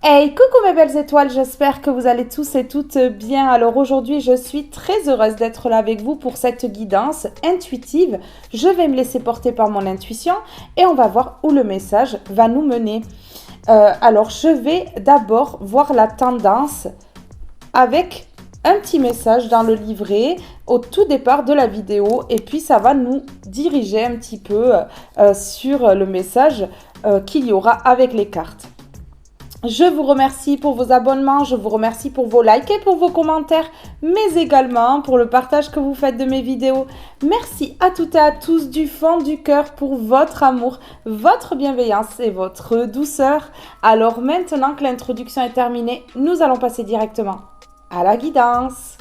Hey, coucou mes belles étoiles, j'espère que vous allez tous et toutes bien. Alors aujourd'hui, je suis très heureuse d'être là avec vous pour cette guidance intuitive. Je vais me laisser porter par mon intuition et on va voir où le message va nous mener. Alors je vais d'abord voir la tendance avec un petit message dans le livret au tout départ de la vidéo et puis ça va nous diriger un petit peu sur le message qu'il y aura avec les cartes. Je vous remercie pour vos abonnements, je vous remercie pour vos likes et pour vos commentaires, mais également pour le partage que vous faites de mes vidéos. Merci à toutes et à tous du fond du cœur pour votre amour, votre bienveillance et votre douceur. Alors maintenant que l'introduction est terminée, nous allons passer directement à la guidance.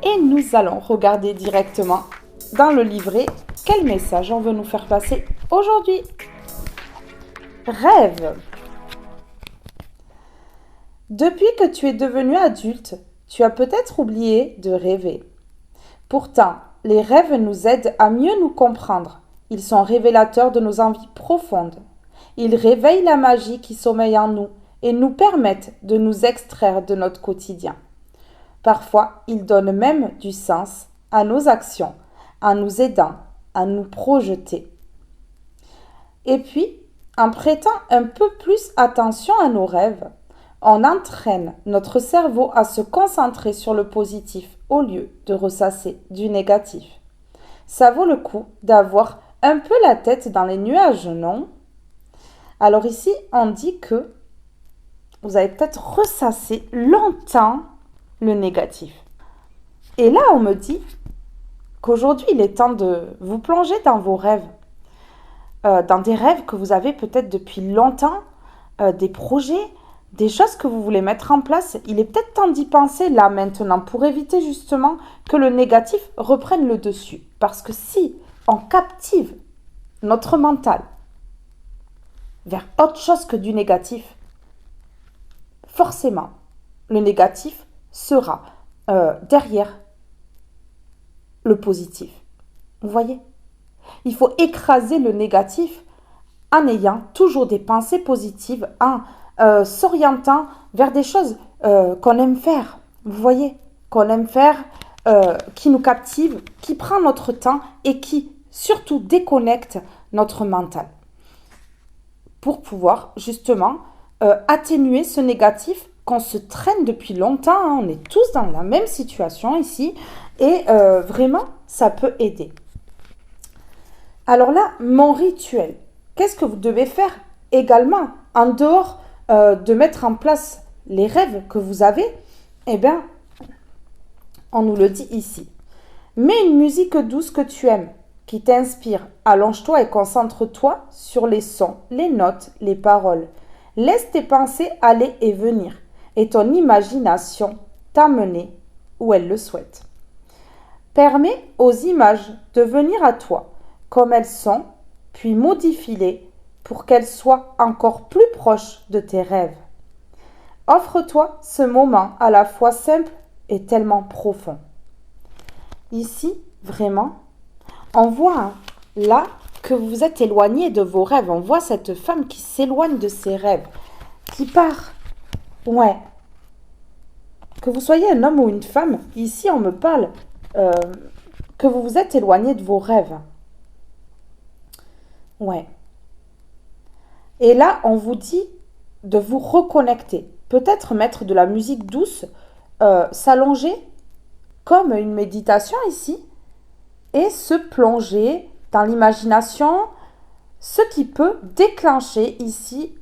Et nous allons regarder directement dans le livret quel message on veut nous faire passer aujourd'hui. Rêve. Depuis que tu es devenu adulte, tu as peut-être oublié de rêver. Pourtant, les rêves nous aident à mieux nous comprendre. Ils sont révélateurs de nos envies profondes. Ils réveillent la magie qui sommeille en nous et nous permettent de nous extraire de notre quotidien. Parfois, ils donnent même du sens à nos actions, en nous aidant à nous projeter. Et puis, en prêtant un peu plus attention à nos rêves, on entraîne notre cerveau à se concentrer sur le positif au lieu de ressasser du négatif. Ça vaut le coup d'avoir un peu la tête dans les nuages, non? Alors ici, on dit que vous avez peut-être ressassé longtemps le négatif. Et là, on me dit qu'aujourd'hui, il est temps de vous plonger dans vos rêves, dans des rêves que vous avez peut-être depuis longtemps, des projets, des choses que vous voulez mettre en place. Il est peut-être temps d'y penser là maintenant pour éviter justement que le négatif reprenne le dessus. Parce que si on captive notre mental vers autre chose que du négatif, forcément, le négatif sera derrière le positif. Vous voyez? Il faut écraser le négatif en ayant toujours des pensées positives, en s'orientant vers des choses qu'on aime faire. Vous voyez? Qu'on aime faire, qui nous captivent, qui prend notre temps et qui surtout déconnecte notre mental. Pour pouvoir justement atténuer ce négatif qu'on se traîne depuis longtemps, hein. On est tous dans la même situation ici et vraiment ça peut aider. Alors là, mon rituel, qu'est-ce que vous devez faire également en dehors de mettre en place les rêves que vous avez? Eh bien, on nous le dit ici. Mets une musique douce que tu aimes, qui t'inspire. Allonge-toi et concentre-toi sur les sons, les notes, les paroles. Laisse tes pensées aller et venir et ton imagination t'amener où elle le souhaite. Permets aux images de venir à toi comme elles sont, puis modifie-les pour qu'elles soient encore plus proches de tes rêves. Offre-toi ce moment à la fois simple et tellement profond. Ici, vraiment, on voit là que vous êtes éloigné de vos rêves. On voit cette femme qui s'éloigne de ses rêves, qui part. Ouais. Que vous soyez un homme ou une femme, ici on me parle que vous vous êtes éloigné de vos rêves. Ouais. Et là, on vous dit de vous reconnecter. Peut-être mettre de la musique douce, s'allonger comme une méditation ici et se plonger dans l'imagination, ce qui peut déclencher ici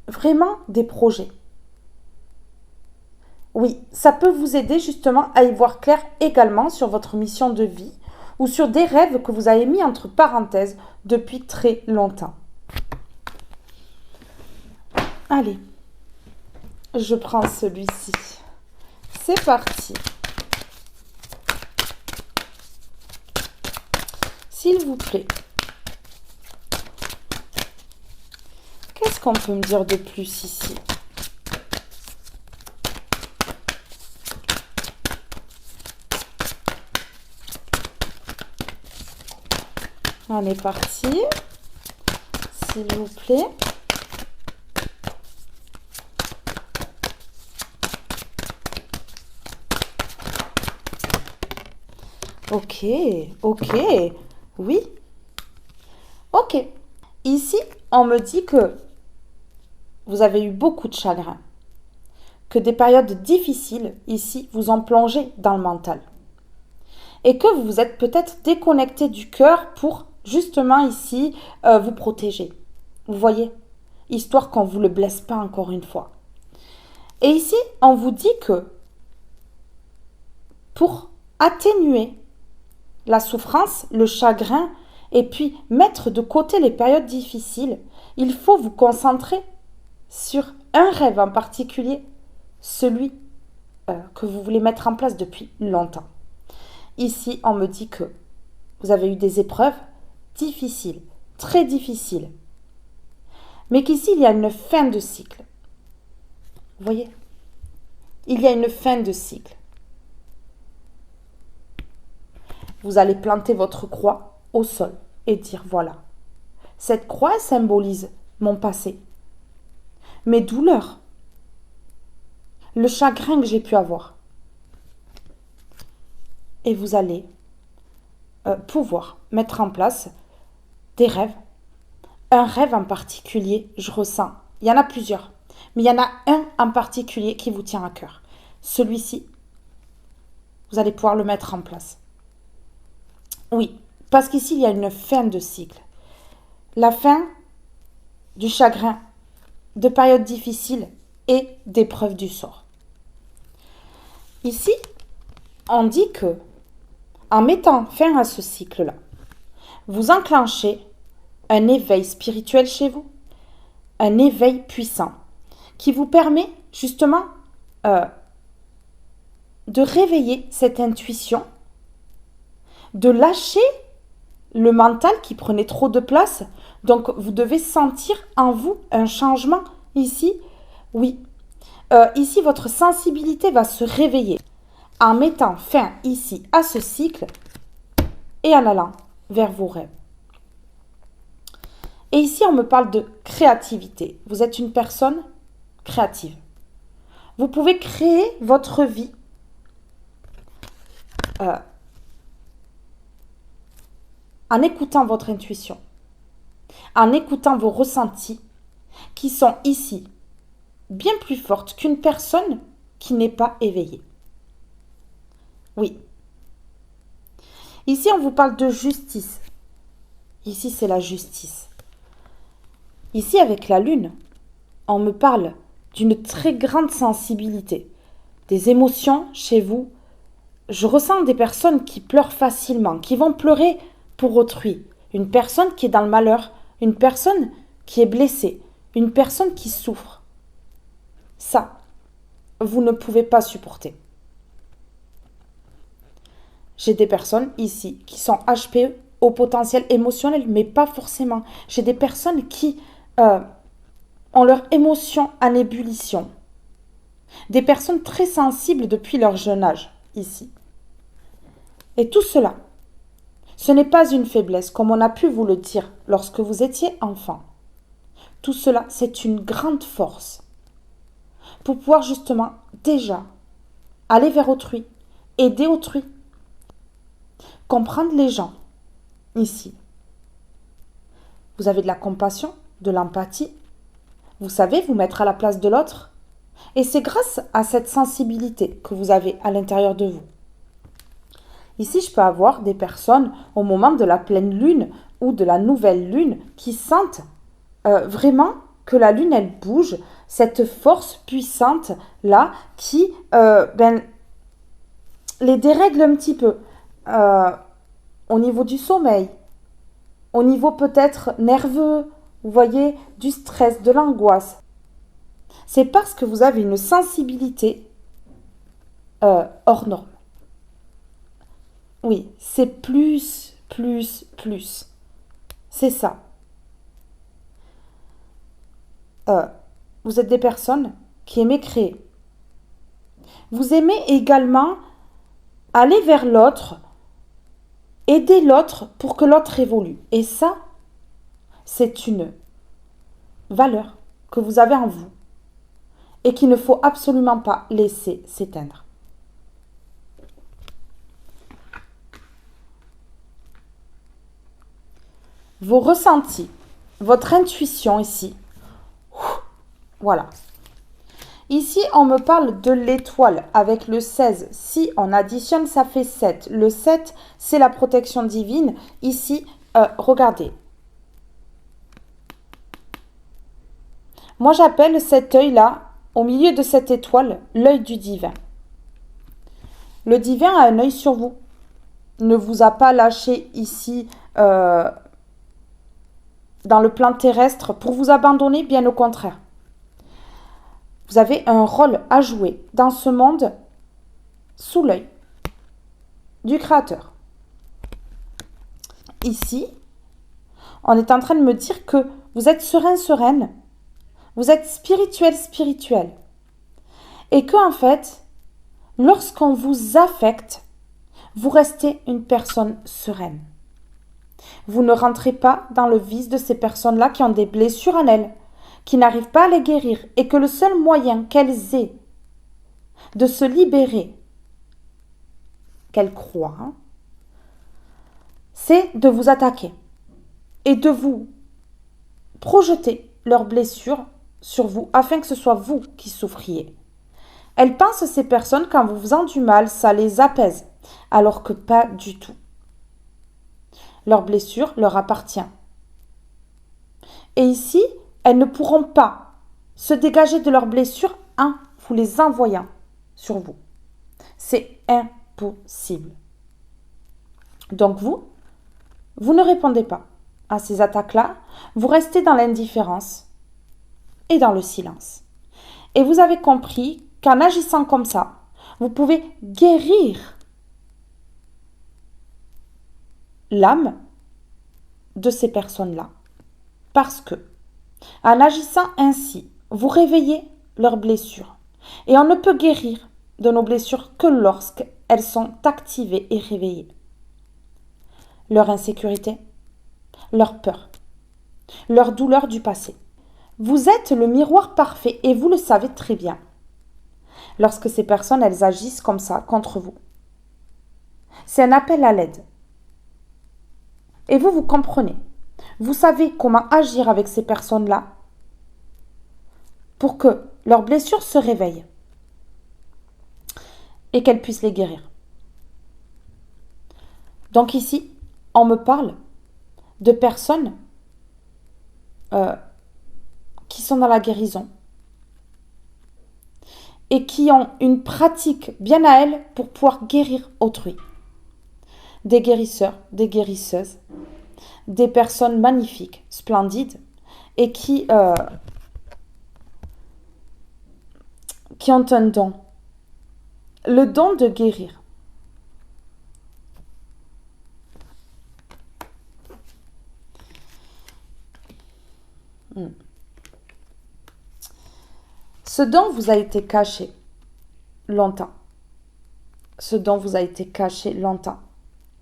vraiment des projets. Oui, ça peut vous aider justement à y voir clair également sur votre mission de vie ou sur des rêves que vous avez mis entre parenthèses depuis très longtemps. Allez, je prends celui-ci. C'est parti. S'il vous plaît, qu'est-ce qu'on peut me dire de plus ici? On est parti. S'il vous plaît. Ok, oui. Ok. Ici, on me dit que vous avez eu beaucoup de chagrin, que des périodes difficiles, ici, vous ont plongé dans le mental. Et que vous vous êtes peut-être déconnecté du cœur pour, justement, ici, vous protéger. Vous voyez? Histoire qu'on ne vous le blesse pas encore une fois. Et ici, on vous dit que pour atténuer la souffrance, le chagrin, et puis mettre de côté les périodes difficiles, il faut vous concentrer sur un rêve en particulier, celui que vous voulez mettre en place depuis longtemps. Ici, on me dit que vous avez eu des épreuves difficiles, très difficiles, mais qu'ici, il y a une fin de cycle. Vous voyez? Il y a une fin de cycle. Vous allez planter votre croix au sol et dire voilà, cette croix symbolise mon passé, mes douleurs, le chagrin que j'ai pu avoir. Et vous allez pouvoir mettre en place des rêves. Un rêve en particulier, je ressens. Il y en a plusieurs, mais il y en a un en particulier qui vous tient à cœur. Celui-ci, vous allez pouvoir le mettre en place. Oui, parce qu'ici, il y a une fin de cycle. La fin du chagrin, de périodes difficiles et d'épreuves du sort. Ici, on dit que, en mettant fin à ce cycle-là, vous enclenchez un éveil spirituel chez vous, un éveil puissant, qui vous permet justement de réveiller cette intuition, de lâcher le mental qui prenait trop de place. Donc, vous devez sentir en vous un changement ici. Oui, ici, votre sensibilité va se réveiller en mettant fin ici à ce cycle et en allant vers vos rêves. Et ici, on me parle de créativité. Vous êtes une personne créative. Vous pouvez créer votre vie en écoutant votre intuition, en écoutant vos ressentis qui sont ici bien plus fortes qu'une personne qui n'est pas éveillée. Oui. Ici, on vous parle de justice. Ici, c'est la justice. Ici, avec la lune, on me parle d'une très grande sensibilité, des émotions chez vous. Je ressens des personnes qui pleurent facilement, qui vont pleurer pour autrui. Une personne qui est dans le malheur, une personne qui est blessée, une personne qui souffre. Ça, vous ne pouvez pas supporter. J'ai des personnes ici qui sont HPE, au potentiel émotionnel, mais pas forcément. J'ai des personnes qui ont leur émotion en ébullition. Des personnes très sensibles depuis leur jeune âge, ici. Et tout cela, ce n'est pas une faiblesse, comme on a pu vous le dire lorsque vous étiez enfant. Tout cela, c'est une grande force pour pouvoir justement déjà aller vers autrui, aider autrui, comprendre les gens ici. Vous avez de la compassion, de l'empathie. Vous savez vous mettre à la place de l'autre. Et c'est grâce à cette sensibilité que vous avez à l'intérieur de vous. Ici, je peux avoir des personnes au moment de la pleine lune ou de la nouvelle lune qui sentent vraiment que la lune, elle bouge cette force puissante là qui les dérègle un petit peu au niveau du sommeil, au niveau peut-être nerveux, vous voyez, du stress, de l'angoisse. C'est parce que vous avez une sensibilité hors norme. Oui, c'est plus. C'est ça. Vous êtes des personnes qui aimez créer. Vous aimez également aller vers l'autre, aider l'autre pour que l'autre évolue. Et ça, c'est une valeur que vous avez en vous et qu'il ne faut absolument pas laisser s'éteindre. Vos ressentis, votre intuition ici. Voilà. Ici, on me parle de l'étoile avec le 16. Si on additionne, ça fait 7. Le 7, c'est la protection divine. Ici, regardez. Moi, j'appelle cet œil-là, au milieu de cette étoile, l'œil du divin. Le divin a un œil sur vous. Ne vous a pas lâché ici dans le plan terrestre pour vous abandonner, bien au contraire. Vous avez un rôle à jouer dans ce monde sous l'œil du Créateur. Ici, on est en train de me dire que vous êtes serein, sereine, vous êtes spirituel, spirituel. Et que en fait, lorsqu'on vous affecte, vous restez une personne sereine. Vous ne rentrez pas dans le vice de ces personnes-là qui ont des blessures en elles, qui n'arrivent pas à les guérir et que le seul moyen qu'elles aient de se libérer, qu'elles croient, c'est de vous attaquer et de vous projeter leurs blessures sur vous afin que ce soit vous qui souffriez. Elles pensent, ces personnes, qu'en vous faisant du mal, ça les apaise, alors que pas du tout. Leur blessure leur appartient. Et ici, elles ne pourront pas se dégager de leurs blessures en vous les envoyant sur vous. C'est impossible. Donc vous ne répondez pas à ces attaques-là, vous restez dans l'indifférence et dans le silence. Et vous avez compris qu'en agissant comme ça, vous pouvez guérir l'âme de ces personnes-là. Parce que, en agissant ainsi, vous réveillez leurs blessures. Et on ne peut guérir de nos blessures que lorsqu'elles sont activées et réveillées. Leur insécurité, leur peur, leur douleur du passé. Vous êtes le miroir parfait et vous le savez très bien. Lorsque ces personnes, elles agissent comme ça contre vous. C'est un appel à l'aide. Et vous comprenez. Vous savez comment agir avec ces personnes-là pour que leurs blessures se réveillent et qu'elles puissent les guérir. Donc ici, on me parle de personnes qui sont dans la guérison et qui ont une pratique bien à elles pour pouvoir guérir autrui. Des guérisseurs, des guérisseuses, des personnes magnifiques, splendides, et qui ont un don. Le don de guérir. Ce don vous a été caché longtemps. Ce don vous a été caché longtemps.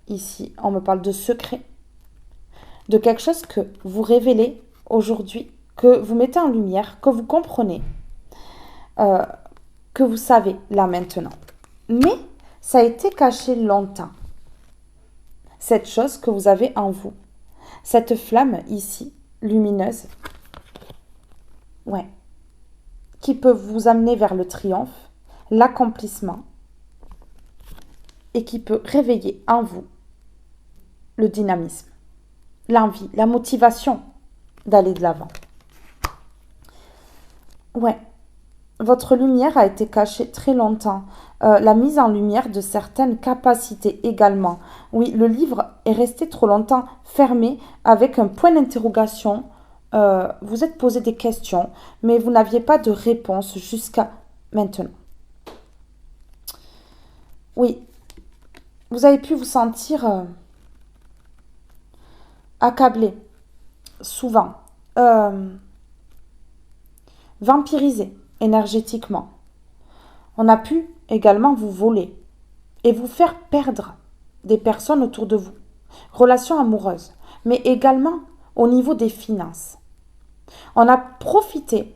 Ici, on me parle de secret. De quelque chose que vous révélez aujourd'hui, que vous mettez en lumière, que vous comprenez, que vous savez là maintenant. Mais ça a été caché longtemps. Cette chose que vous avez en vous. Cette flamme ici, lumineuse. Ouais. Qui peut vous amener vers le triomphe, l'accomplissement. Et qui peut réveiller en vous le dynamisme, l'envie, la motivation d'aller de l'avant. Ouais, votre lumière a été cachée très longtemps. La mise en lumière de certaines capacités également. Oui, le livre est resté trop longtemps fermé avec un point d'interrogation. Vous êtes posé des questions, mais vous n'aviez pas de réponse jusqu'à maintenant. Oui, vous avez pu vous sentir accablé, souvent, euh, vampirisé énergétiquement. On a pu également vous voler et vous faire perdre des personnes autour de vous, relations amoureuses, mais également au niveau des finances. On a profité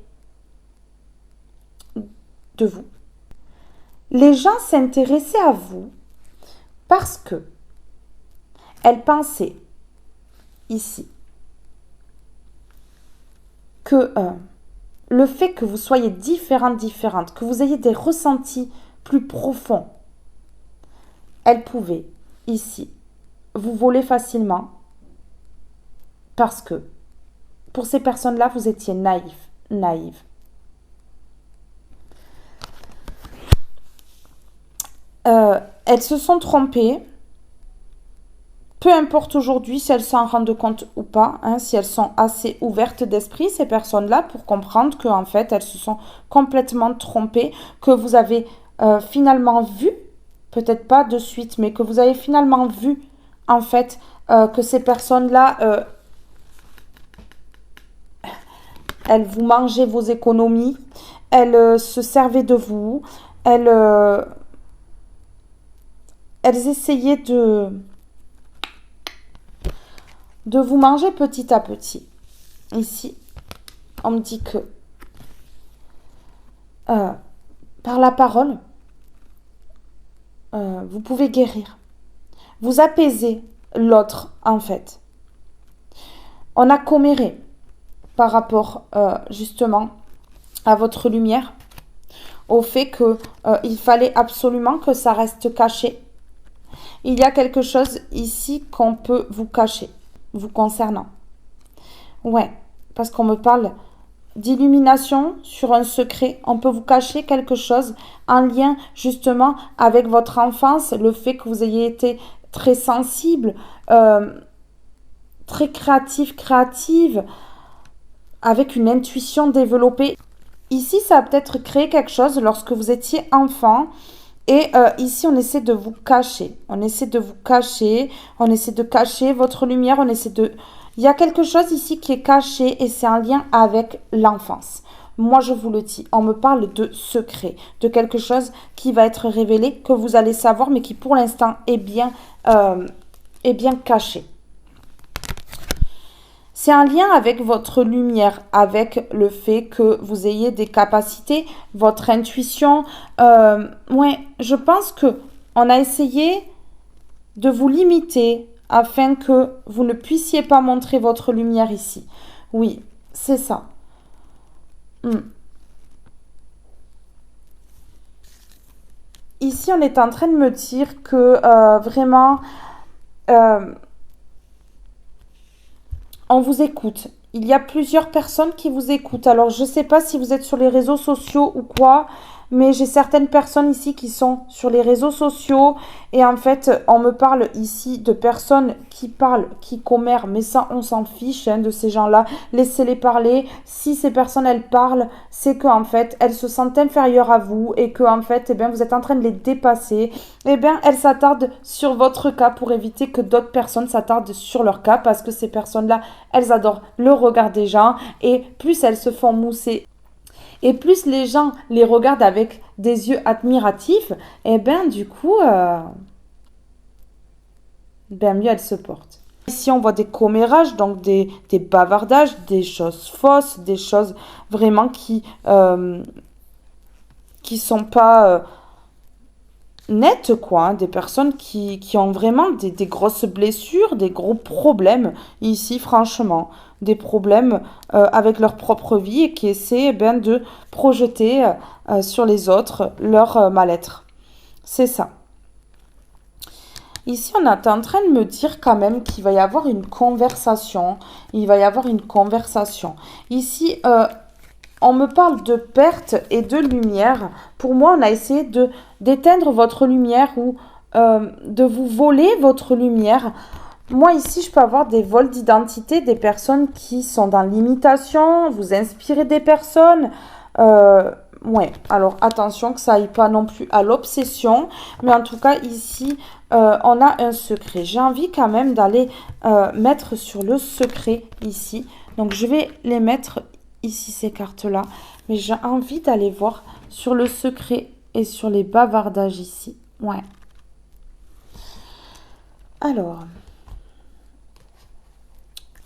de vous. Les gens s'intéressaient à vous parce que elles pensaient ici que le fait que vous soyez différente, que vous ayez des ressentis plus profonds, elles pouvaient ici vous voler facilement parce que pour ces personnes-là, vous étiez naïve. Elles se sont trompées. Peu importe aujourd'hui si elles s'en rendent compte ou pas, hein, si elles sont assez ouvertes d'esprit, ces personnes-là, pour comprendre qu'en fait, elles se sont complètement trompées, que vous avez finalement vu, peut-être pas de suite, mais que vous avez finalement vu, en fait, que ces personnes-là, elles vous mangeaient vos économies, elles se servaient de vous, elles essayaient de vous manger petit à petit. Ici, on me dit que par la parole, vous pouvez guérir. Vous apaiser l'autre, en fait. On a comméré par rapport, justement, à votre lumière, au fait que il fallait absolument que ça reste caché. Il y a quelque chose ici qu'on peut vous cacher, vous concernant. Ouais, parce qu'on me parle d'illumination sur un secret. On peut vous cacher quelque chose en lien justement avec votre enfance, le fait que vous ayez été très sensible, très créative, avec une intuition développée. Ici, ça a peut-être créé quelque chose lorsque vous étiez enfant. Et ici, on essaie de vous cacher. On essaie de vous cacher. On essaie de cacher votre lumière. On essaie de... Il y a quelque chose ici qui est caché et c'est en lien avec l'enfance. Moi, je vous le dis, on me parle de secret, de quelque chose qui va être révélé, que vous allez savoir, mais qui pour l'instant est bien caché. C'est un lien avec votre lumière, avec le fait que vous ayez des capacités, votre intuition. Ouais, je pense que on a essayé de vous limiter afin que vous ne puissiez pas montrer votre lumière ici. Oui, c'est ça. Ici, on est en train de me dire que vraiment, euh, on vous écoute. Il y a plusieurs personnes qui vous écoutent. Alors, je ne sais pas si vous êtes sur les réseaux sociaux ou quoi, mais j'ai certaines personnes ici qui sont sur les réseaux sociaux. Et en fait, on me parle ici de personnes qui parlent, qui commèrent, mais ça, on s'en fiche hein, de ces gens-là. Laissez-les parler. Si ces personnes, elles parlent, c'est qu'en fait, elles se sentent inférieures à vous et que en fait, eh bien, vous êtes en train de les dépasser. Eh bien, elles s'attardent sur votre cas pour éviter que d'autres personnes s'attardent sur leur cas parce que ces personnes-là, elles adorent le regard des gens et plus elles se font mousser et plus les gens les regardent avec des yeux admiratifs, et bien du coup, ben mieux elles se portent. Ici, on voit des commérages, donc des bavardages, des choses fausses, des choses vraiment qui sont pas nettes, quoi. Hein, des personnes qui ont vraiment des grosses blessures, des gros problèmes ici, franchement. Des problèmes avec leur propre vie et qui essaient eh bien, de projeter sur les autres leur mal-être. C'est ça. Ici, on est en train de me dire quand même qu'il va y avoir une conversation. Il va y avoir une conversation. Ici, on me parle de perte et de lumière. Pour moi, on a essayé d'éteindre votre lumière ou de vous voler votre lumière. Moi, ici, je peux avoir des vols d'identité, des personnes qui sont dans l'imitation, vous inspirez des personnes. Ouais, alors attention que ça aille pas non plus à l'obsession. Mais en tout cas, ici, on a un secret. J'ai envie quand même d'aller mettre sur le secret ici. Donc, je vais les mettre ici, ces cartes-là. Mais j'ai envie d'aller voir sur le secret et sur les bavardages ici. Ouais. Alors,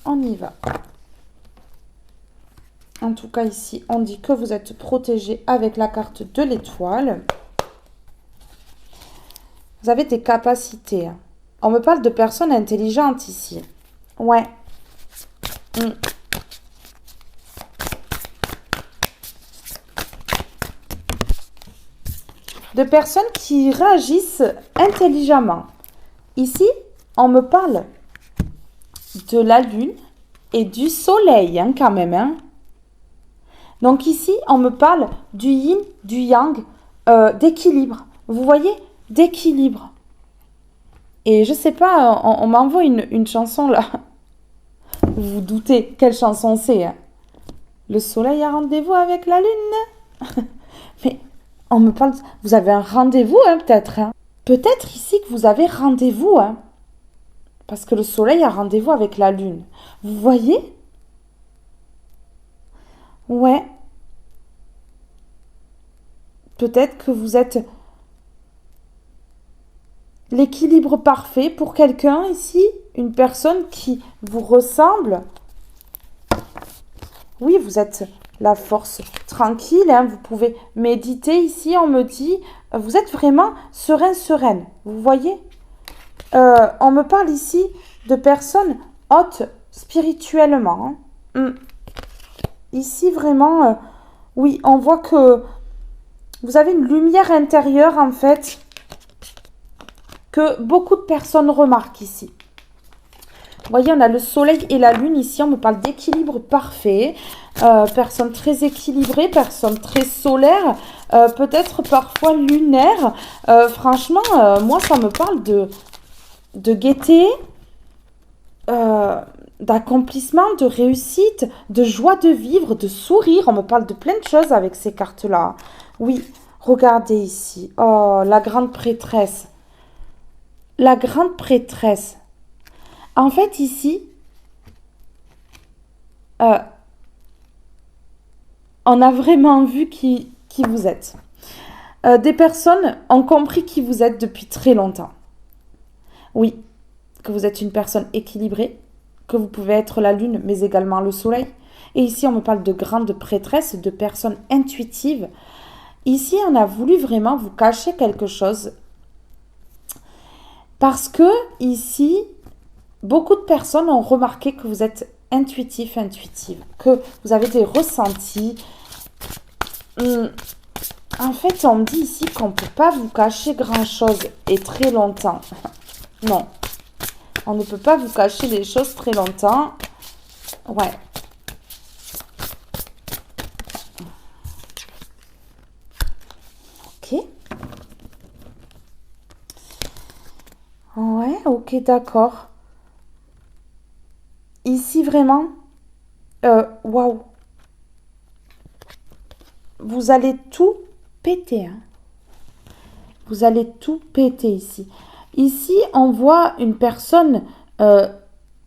on y va. En tout cas, ici, on dit que vous êtes protégé avec la carte de l'étoile. Vous avez des capacités. On me parle de personnes intelligentes ici. Ouais. De personnes qui réagissent intelligemment. Ici, on me parle de la lune et du soleil, hein, quand même. Hein. Donc ici, on me parle du yin, du yang, d'équilibre. Vous voyez, d'équilibre. Et je sais pas, on m'envoie une chanson là. Vous vous doutez quelle chanson c'est. Hein. Le soleil a rendez-vous avec la lune. Mais on me parle... Vous avez un rendez-vous, hein, peut-être. Hein. Peut-être ici que vous avez rendez-vous. Hein. Parce que le soleil a rendez-vous avec la lune. Vous voyez? Ouais. Peut-être que vous êtes l'équilibre parfait pour quelqu'un ici. Une personne qui vous ressemble. Oui, vous êtes la force tranquille. Hein, vous pouvez méditer ici. On me dit, vous êtes vraiment sereine. Vous voyez? On me parle ici de personnes hautes spirituellement. Hein. Ici, vraiment, oui, on voit que vous avez une lumière intérieure, en fait, que beaucoup de personnes remarquent ici. Vous voyez, on a le soleil et la lune. Ici, on me parle d'équilibre parfait. Personne très équilibrée, personne très solaire, peut-être parfois lunaire. Franchement, moi, ça me parle de gaieté, d'accomplissement, de réussite, de joie de vivre, de sourire. On me parle de plein de choses avec ces cartes-là. Oui, regardez ici. Oh, la grande prêtresse. La grande prêtresse. En fait, ici, on a vraiment vu qui vous êtes. Des personnes ont compris qui vous êtes depuis très longtemps. Oui, que vous êtes une personne équilibrée, que vous pouvez être la lune, mais également le soleil. Et ici, on me parle de grandes prêtresses, de personnes intuitives. Ici, on a voulu vraiment vous cacher quelque chose. Parce que, ici, beaucoup de personnes ont remarqué que vous êtes intuitive, que vous avez des ressentis. En fait, on me dit ici qu'on ne peut pas vous cacher grand-chose et très longtemps. Non. On ne peut pas vous cacher les choses très longtemps. Ouais. Ok. Ouais, ok, d'accord. Ici, vraiment, waouh. Vous allez tout péter. Hein. Vous allez tout péter ici. Ici, on voit une personne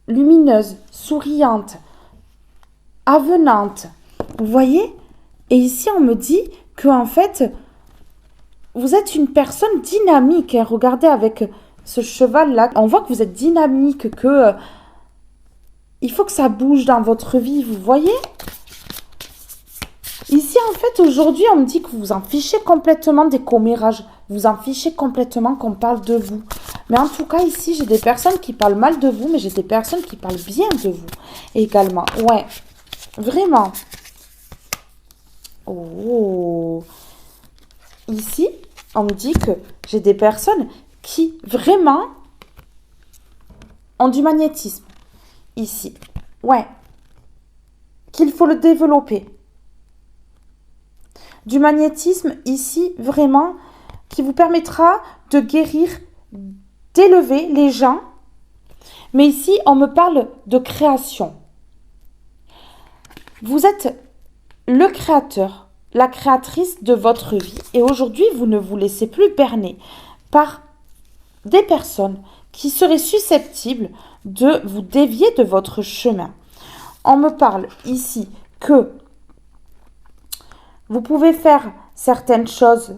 lumineuse, souriante, avenante. Vous voyez? Et ici, on me dit que en fait, vous êtes une personne dynamique. Hein. Regardez avec ce cheval-là. On voit que vous êtes dynamique, que il faut que ça bouge dans votre vie. Vous voyez? Ici, en fait, aujourd'hui, on me dit que vous vous en fichez complètement des commérages. Vous en fichez complètement qu'on parle de vous. Mais en tout cas, ici, j'ai des personnes qui parlent mal de vous, mais j'ai des personnes qui parlent bien de vous également. Ouais, vraiment. Oh. Ici, on me dit que j'ai des personnes qui, vraiment, ont du magnétisme. Ici. Ouais. Qu'il faut le développer. du magnétisme ici, vraiment, qui vous permettra de guérir, d'élever les gens. Mais ici, on me parle de création. Vous êtes le créateur, la créatrice de votre vie. Et aujourd'hui, vous ne vous laissez plus berner par des personnes qui seraient susceptibles de vous dévier de votre chemin. On me parle ici que vous pouvez faire certaines choses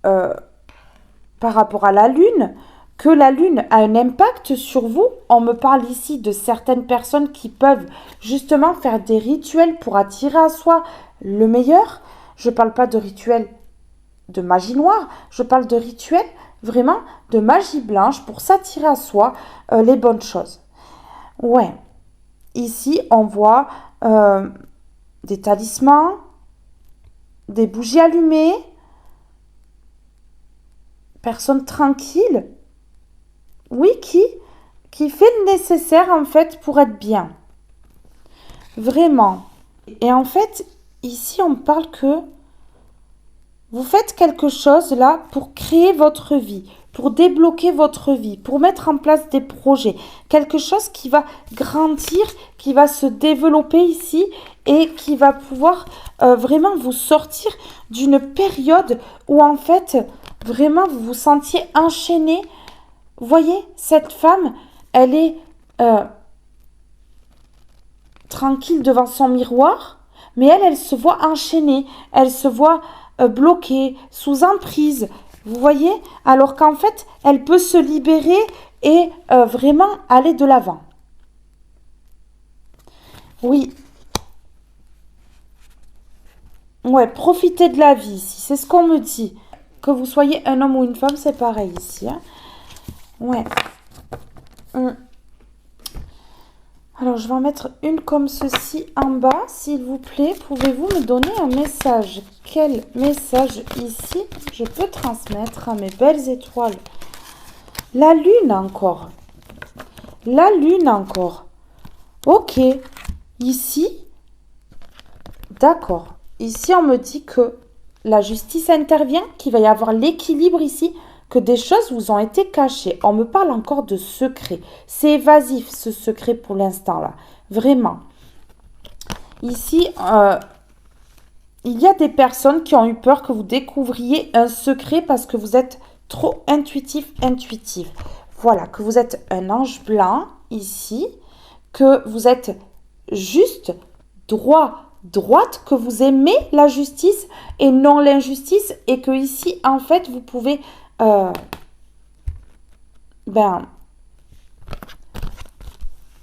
par rapport à la Lune, que la Lune a un impact sur vous. On me parle ici de certaines personnes qui peuvent justement faire des rituels pour attirer à soi le meilleur. Je ne parle pas de rituels de magie noire, je parle de rituels vraiment de magie blanche pour s'attirer à soi les bonnes choses. Ouais, ici on voit des talismans, des bougies allumées, personne tranquille, oui, qui fait le nécessaire en fait pour être bien. Vraiment. Et en fait, ici on parle que vous faites quelque chose là pour créer votre vie, pour débloquer votre vie, pour mettre en place des projets. Quelque chose qui va grandir, qui va se développer ici et qui va pouvoir vraiment vous sortir d'une période où en fait, vraiment vous vous sentiez enchaîné. Vous voyez, cette femme, elle est tranquille devant son miroir, mais elle se voit enchaînée, elle se voit bloquée, sous emprise, vous voyez, alors qu'en fait, elle peut se libérer et vraiment aller de l'avant. Oui. Ouais, profitez de la vie ici, c'est ce qu'on me dit. Que vous soyez un homme ou une femme, c'est pareil ici. Hein. Ouais. Alors, je vais en mettre une comme ceci en bas. S'il vous plaît, pouvez-vous me donner un message? Quel message ici je peux transmettre à mes belles étoiles? La lune encore. La lune encore. Ok. Ici, d'accord. Ici, on me dit que la justice intervient, qu'il va y avoir l'équilibre ici, que des choses vous ont été cachées. On me parle encore de secret. C'est évasif ce secret pour l'instant là. Vraiment. Ici, il y a des personnes qui ont eu peur que vous découvriez un secret parce que vous êtes trop intuitif. Voilà, que vous êtes un ange blanc ici, que vous êtes juste, droite, que vous aimez la justice et non l'injustice et que ici, en fait, vous pouvez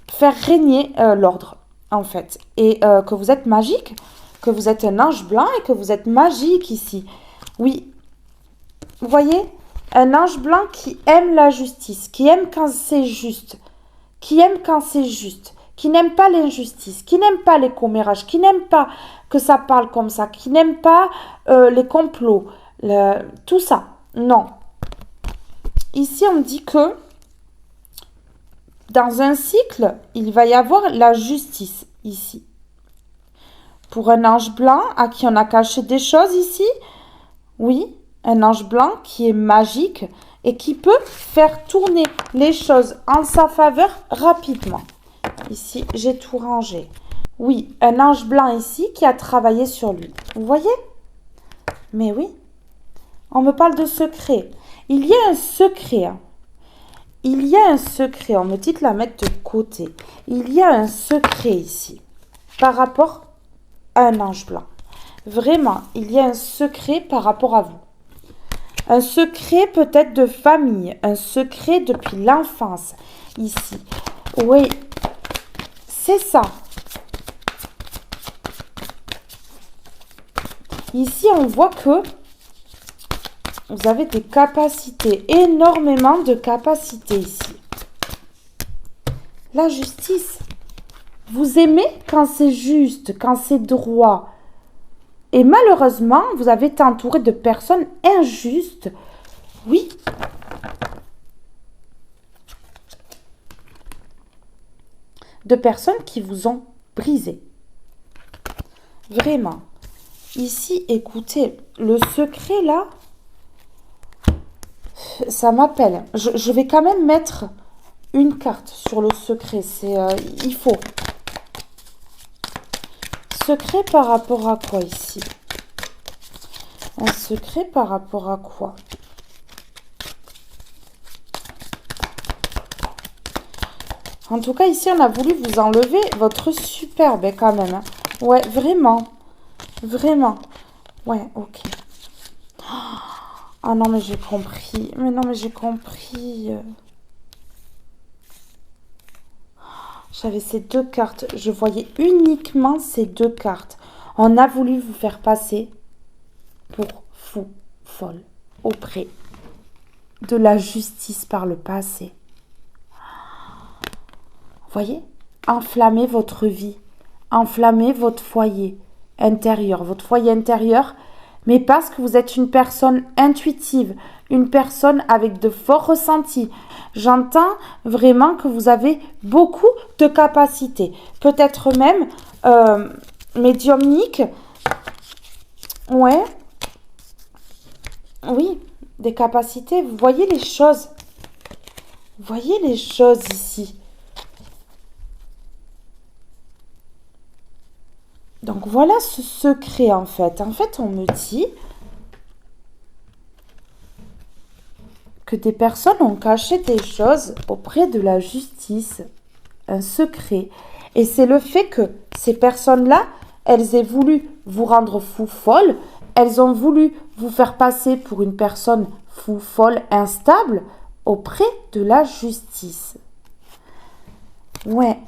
faire régner l'ordre, en fait. Et que vous êtes magique, que vous êtes un ange blanc et que vous êtes magique ici. Oui, vous voyez, un ange blanc qui aime la justice, qui aime quand c'est juste, qui n'aime pas l'injustice, qui n'aime pas les commérages, qui n'aime pas que ça parle comme ça, qui n'aime pas les complots, tout ça. Non. Ici, on dit que dans un cycle, il va y avoir la justice ici. Pour un ange blanc à qui on a caché des choses ici, oui, un ange blanc qui est magique et qui peut faire tourner les choses en sa faveur rapidement. Ici, j'ai tout rangé. Oui, un ange blanc ici qui a travaillé sur lui. Vous voyez? Mais oui, on me parle de secret. Il y a un secret. Hein. Il y a un secret. On me dit de la mettre de côté. Il y a un secret ici par rapport à un ange blanc. Vraiment, il y a un secret par rapport à vous. Un secret peut-être de famille. Un secret depuis l'enfance. Ici. Oui, c'est ça. Ici, on voit que vous avez des capacités, énormément de capacités ici. La justice. Vous aimez quand c'est juste, quand c'est droit. Et malheureusement, vous avez été entouré de personnes injustes. Oui. De personnes qui vous ont brisé. Vraiment. Ici, écoutez, le secret là, ça m'appelle. Je vais quand même mettre une carte sur le secret. Il faut. Secret par rapport à quoi ici? Un secret par rapport à quoi? En tout cas, ici, on a voulu vous enlever votre superbe quand même. Hein. Ouais, vraiment. Vraiment. Ouais, ok. Ah non, mais j'ai compris. Mais non, mais j'ai compris. J'avais ces deux cartes. Je voyais uniquement ces deux cartes. On a voulu vous faire passer pour fou, folle, auprès de la justice par le passé. Voyez? Enflammez votre vie. Enflammez votre foyer intérieur, mais parce que vous êtes une personne intuitive, une personne avec de forts ressentis. J'entends vraiment que vous avez beaucoup de capacités, peut-être même médiumnique. Ouais, oui, des capacités. Vous voyez les choses. Vous voyez les choses ici. Donc voilà ce secret en fait. En fait, on me dit que des personnes ont caché des choses auprès de la justice, un secret. Et c'est le fait que ces personnes-là, elles aient voulu vous rendre fou folle, elles ont voulu vous faire passer pour une personne fou folle, instable, auprès de la justice. Ouais.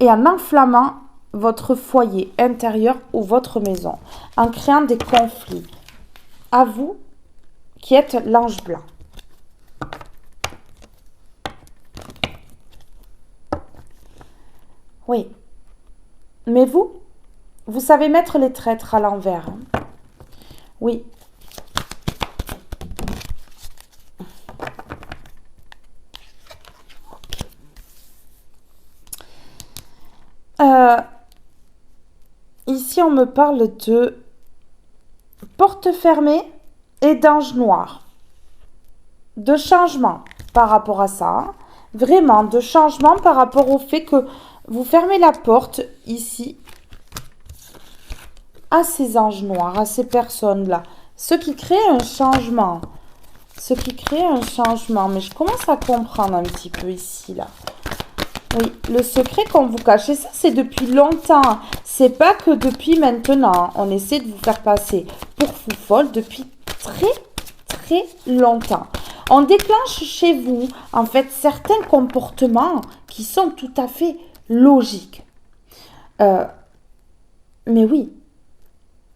Et en enflammant votre foyer intérieur ou votre maison, en créant des conflits. À vous qui êtes l'ange blanc. Oui. Mais vous savez mettre les traîtres à l'envers. Hein. Oui. Ici, on me parle de porte fermée et d'ange noir. De changement par rapport à ça. Hein. Vraiment, de changement par rapport au fait que vous fermez la porte ici à ces anges noirs, à ces personnes-là. Ce qui crée un changement. Ce qui crée un changement. Mais je commence à comprendre un petit peu ici, là. Oui, le secret qu'on vous cachez, ça c'est depuis longtemps. C'est pas que depuis maintenant. On essaie de vous faire passer pour fou folle depuis très longtemps. On déclenche chez vous, en fait, certains comportements qui sont tout à fait logiques. Mais oui.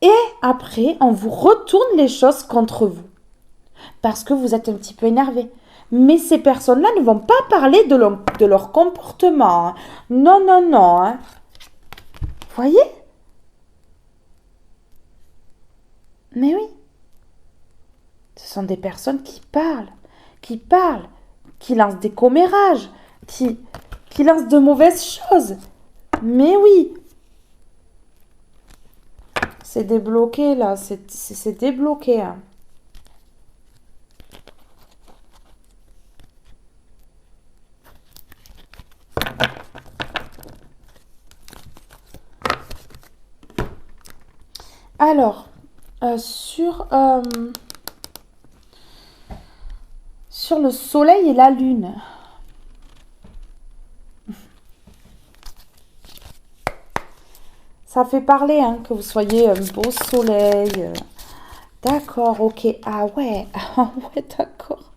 Et après, on vous retourne les choses contre vous. Parce que vous êtes un petit peu énervé. Mais ces personnes-là ne vont pas parler de leur comportement. Hein. Non. Hein. Vous voyez? Mais oui. Ce sont des personnes qui parlent, qui lancent des commérages, qui lancent de mauvaises choses. Mais oui. C'est débloqué là, c'est débloqué. Hein. Alors, sur le soleil et la lune. Ça fait parler hein, que vous soyez un beau soleil. D'accord, ok. Ah ouais, d'accord.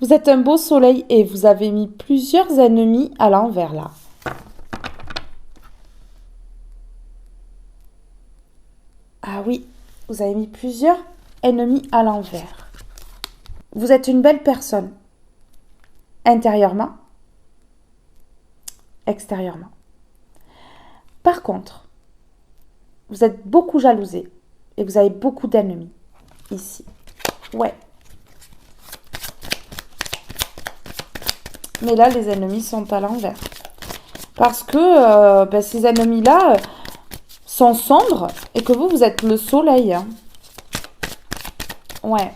Vous êtes un beau soleil et vous avez mis plusieurs ennemis à l'envers là. Ah oui, vous avez mis plusieurs ennemis à l'envers. Vous êtes une belle personne. Intérieurement, extérieurement. Par contre, vous êtes beaucoup jalousé et vous avez beaucoup d'ennemis ici. Ouais. Mais là, les ennemis sont à l'envers. Parce que ces ennemis-là sont sombres et que vous êtes le soleil. Hein. Ouais.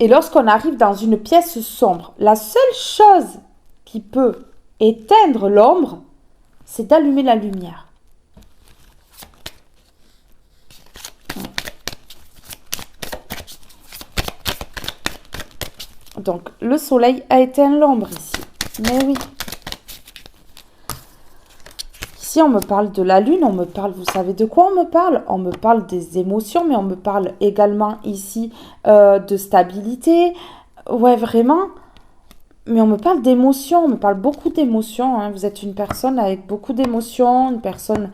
Et lorsqu'on arrive dans une pièce sombre, la seule chose qui peut éteindre l'ombre, c'est d'allumer la lumière. Donc, le soleil a éteint l'ombre ici. Mais oui. Ici, on me parle de la lune, on me parle, vous savez de quoi on me parle? On me parle des émotions, mais on me parle également ici de stabilité. Ouais, vraiment. Mais on me parle d'émotions, on me parle beaucoup d'émotions. Hein. Vous êtes une personne avec beaucoup d'émotions, une personne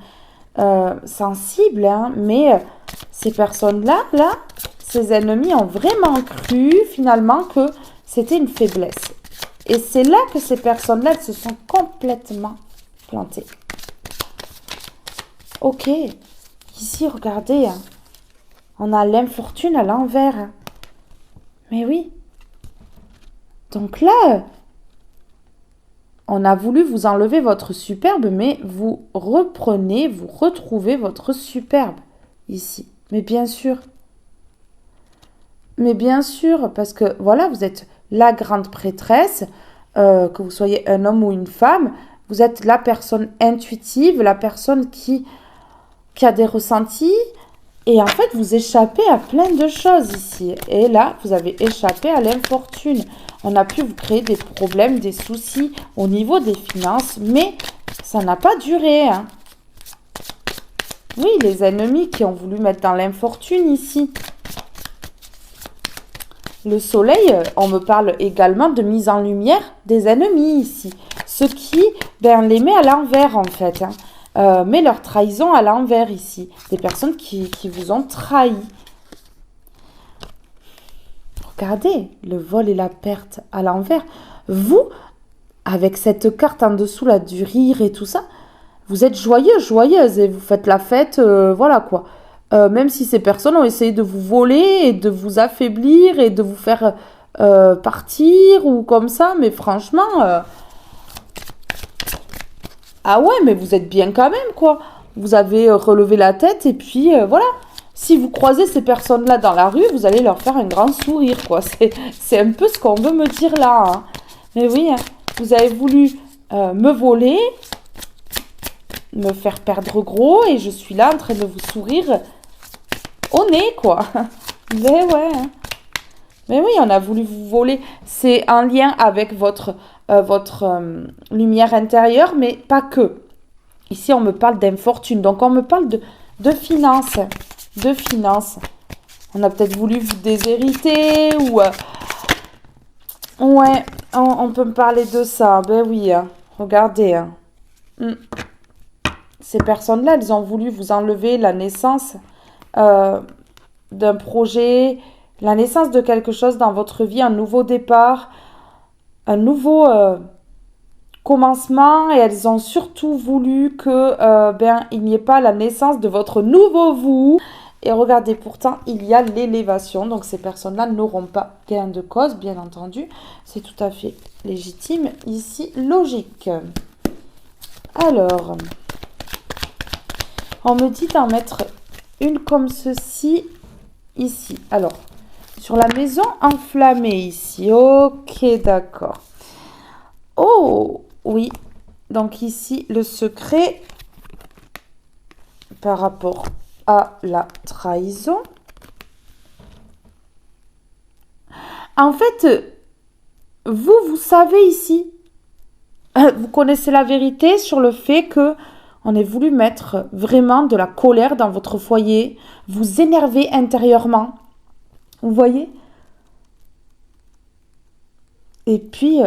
sensible. Hein. Mais ces personnes-là, ces ennemis ont vraiment cru finalement que c'était une faiblesse. Et c'est là que ces personnes-là, elles se sont complètement plantées. Ok, ici, regardez, hein. On a l'infortune à l'envers. Hein. Mais oui. Donc là, on a voulu vous enlever votre superbe, mais vous reprenez, vous retrouvez votre superbe ici. Mais bien sûr. Mais bien sûr, parce que voilà, vous êtes la grande prêtresse, que vous soyez un homme ou une femme, vous êtes la personne intuitive, la personne qui a des ressentis, et en fait, vous échappez à plein de choses ici. Et là, vous avez échappé à l'infortune. On a pu vous créer des problèmes, des soucis au niveau des finances, mais ça n'a pas duré. Hein. Oui, les ennemis qui ont voulu mettre dans l'infortune ici. Le soleil, on me parle également de mise en lumière des ennemis ici. Ce qui, les met à l'envers en fait. Hein. Met leur trahison à l'envers ici. Des personnes qui vous ont trahi. Regardez, le vol et la perte à l'envers. Vous, avec cette carte en dessous là du rire et tout ça, vous êtes joyeux, joyeuse et vous faites la fête, voilà quoi. Même si ces personnes ont essayé de vous voler et de vous affaiblir et de vous faire partir ou comme ça, mais franchement... Ah ouais, mais vous êtes bien quand même, quoi. Vous avez relevé la tête et puis voilà. Si vous croisez ces personnes-là dans la rue, vous allez leur faire un grand sourire, quoi. C'est un peu ce qu'on veut me dire là. Hein. Mais oui, hein, vous avez voulu me voler, me faire perdre gros et je suis là en train de vous sourire au nez, quoi. Mais ouais. Hein. Mais oui, on a voulu vous voler. C'est en lien avec votre lumière intérieure, mais pas que. Ici, on me parle d'infortune. Donc, on me parle de finances. De finances. On a peut-être voulu vous déshériter ou... Ouais, on peut me parler de ça. Ben oui, hein. Regardez. Hein. Ces personnes-là, elles ont voulu vous enlever la naissance d'un projet, la naissance de quelque chose dans votre vie, un nouveau départ, un nouveau commencement, et elles ont surtout voulu que il n'y ait pas la naissance de votre nouveau vous. Et regardez, pourtant, il y a l'élévation. Donc, ces personnes-là n'auront pas gain de cause, bien entendu. C'est tout à fait légitime, ici, logique. Alors, on me dit d'en mettre une comme ceci, ici. Alors, sur la maison enflammée, ici. Ok, d'accord. Oh, oui. Donc, ici, le secret par rapport à la trahison. En fait, vous savez ici, vous connaissez la vérité sur le fait que on ait voulu mettre vraiment de la colère dans votre foyer, vous énerver intérieurement. Vous voyez? Et puis,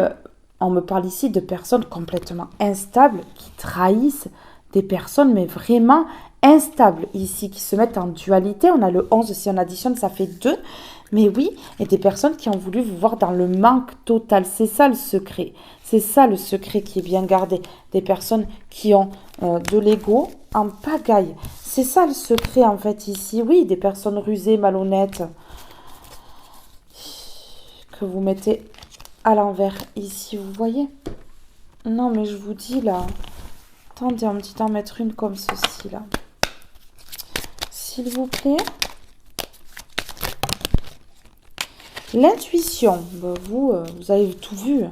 on me parle ici de personnes complètement instables qui trahissent des personnes, mais vraiment instables ici, qui se mettent en dualité. On a le 11, si on additionne, ça fait 2. Mais oui, et des personnes qui ont voulu vous voir dans le manque total. C'est ça le secret. C'est ça le secret qui est bien gardé. Des personnes qui ont de l'ego en pagaille. C'est ça le secret en fait ici. Oui, des personnes rusées, malhonnêtes, que vous mettez à l'envers ici, vous voyez? Non, mais je vous dis là. Attendez, on me dit d'en mettre une comme ceci là. S'il vous plaît. L'intuition, bah, vous avez tout vu.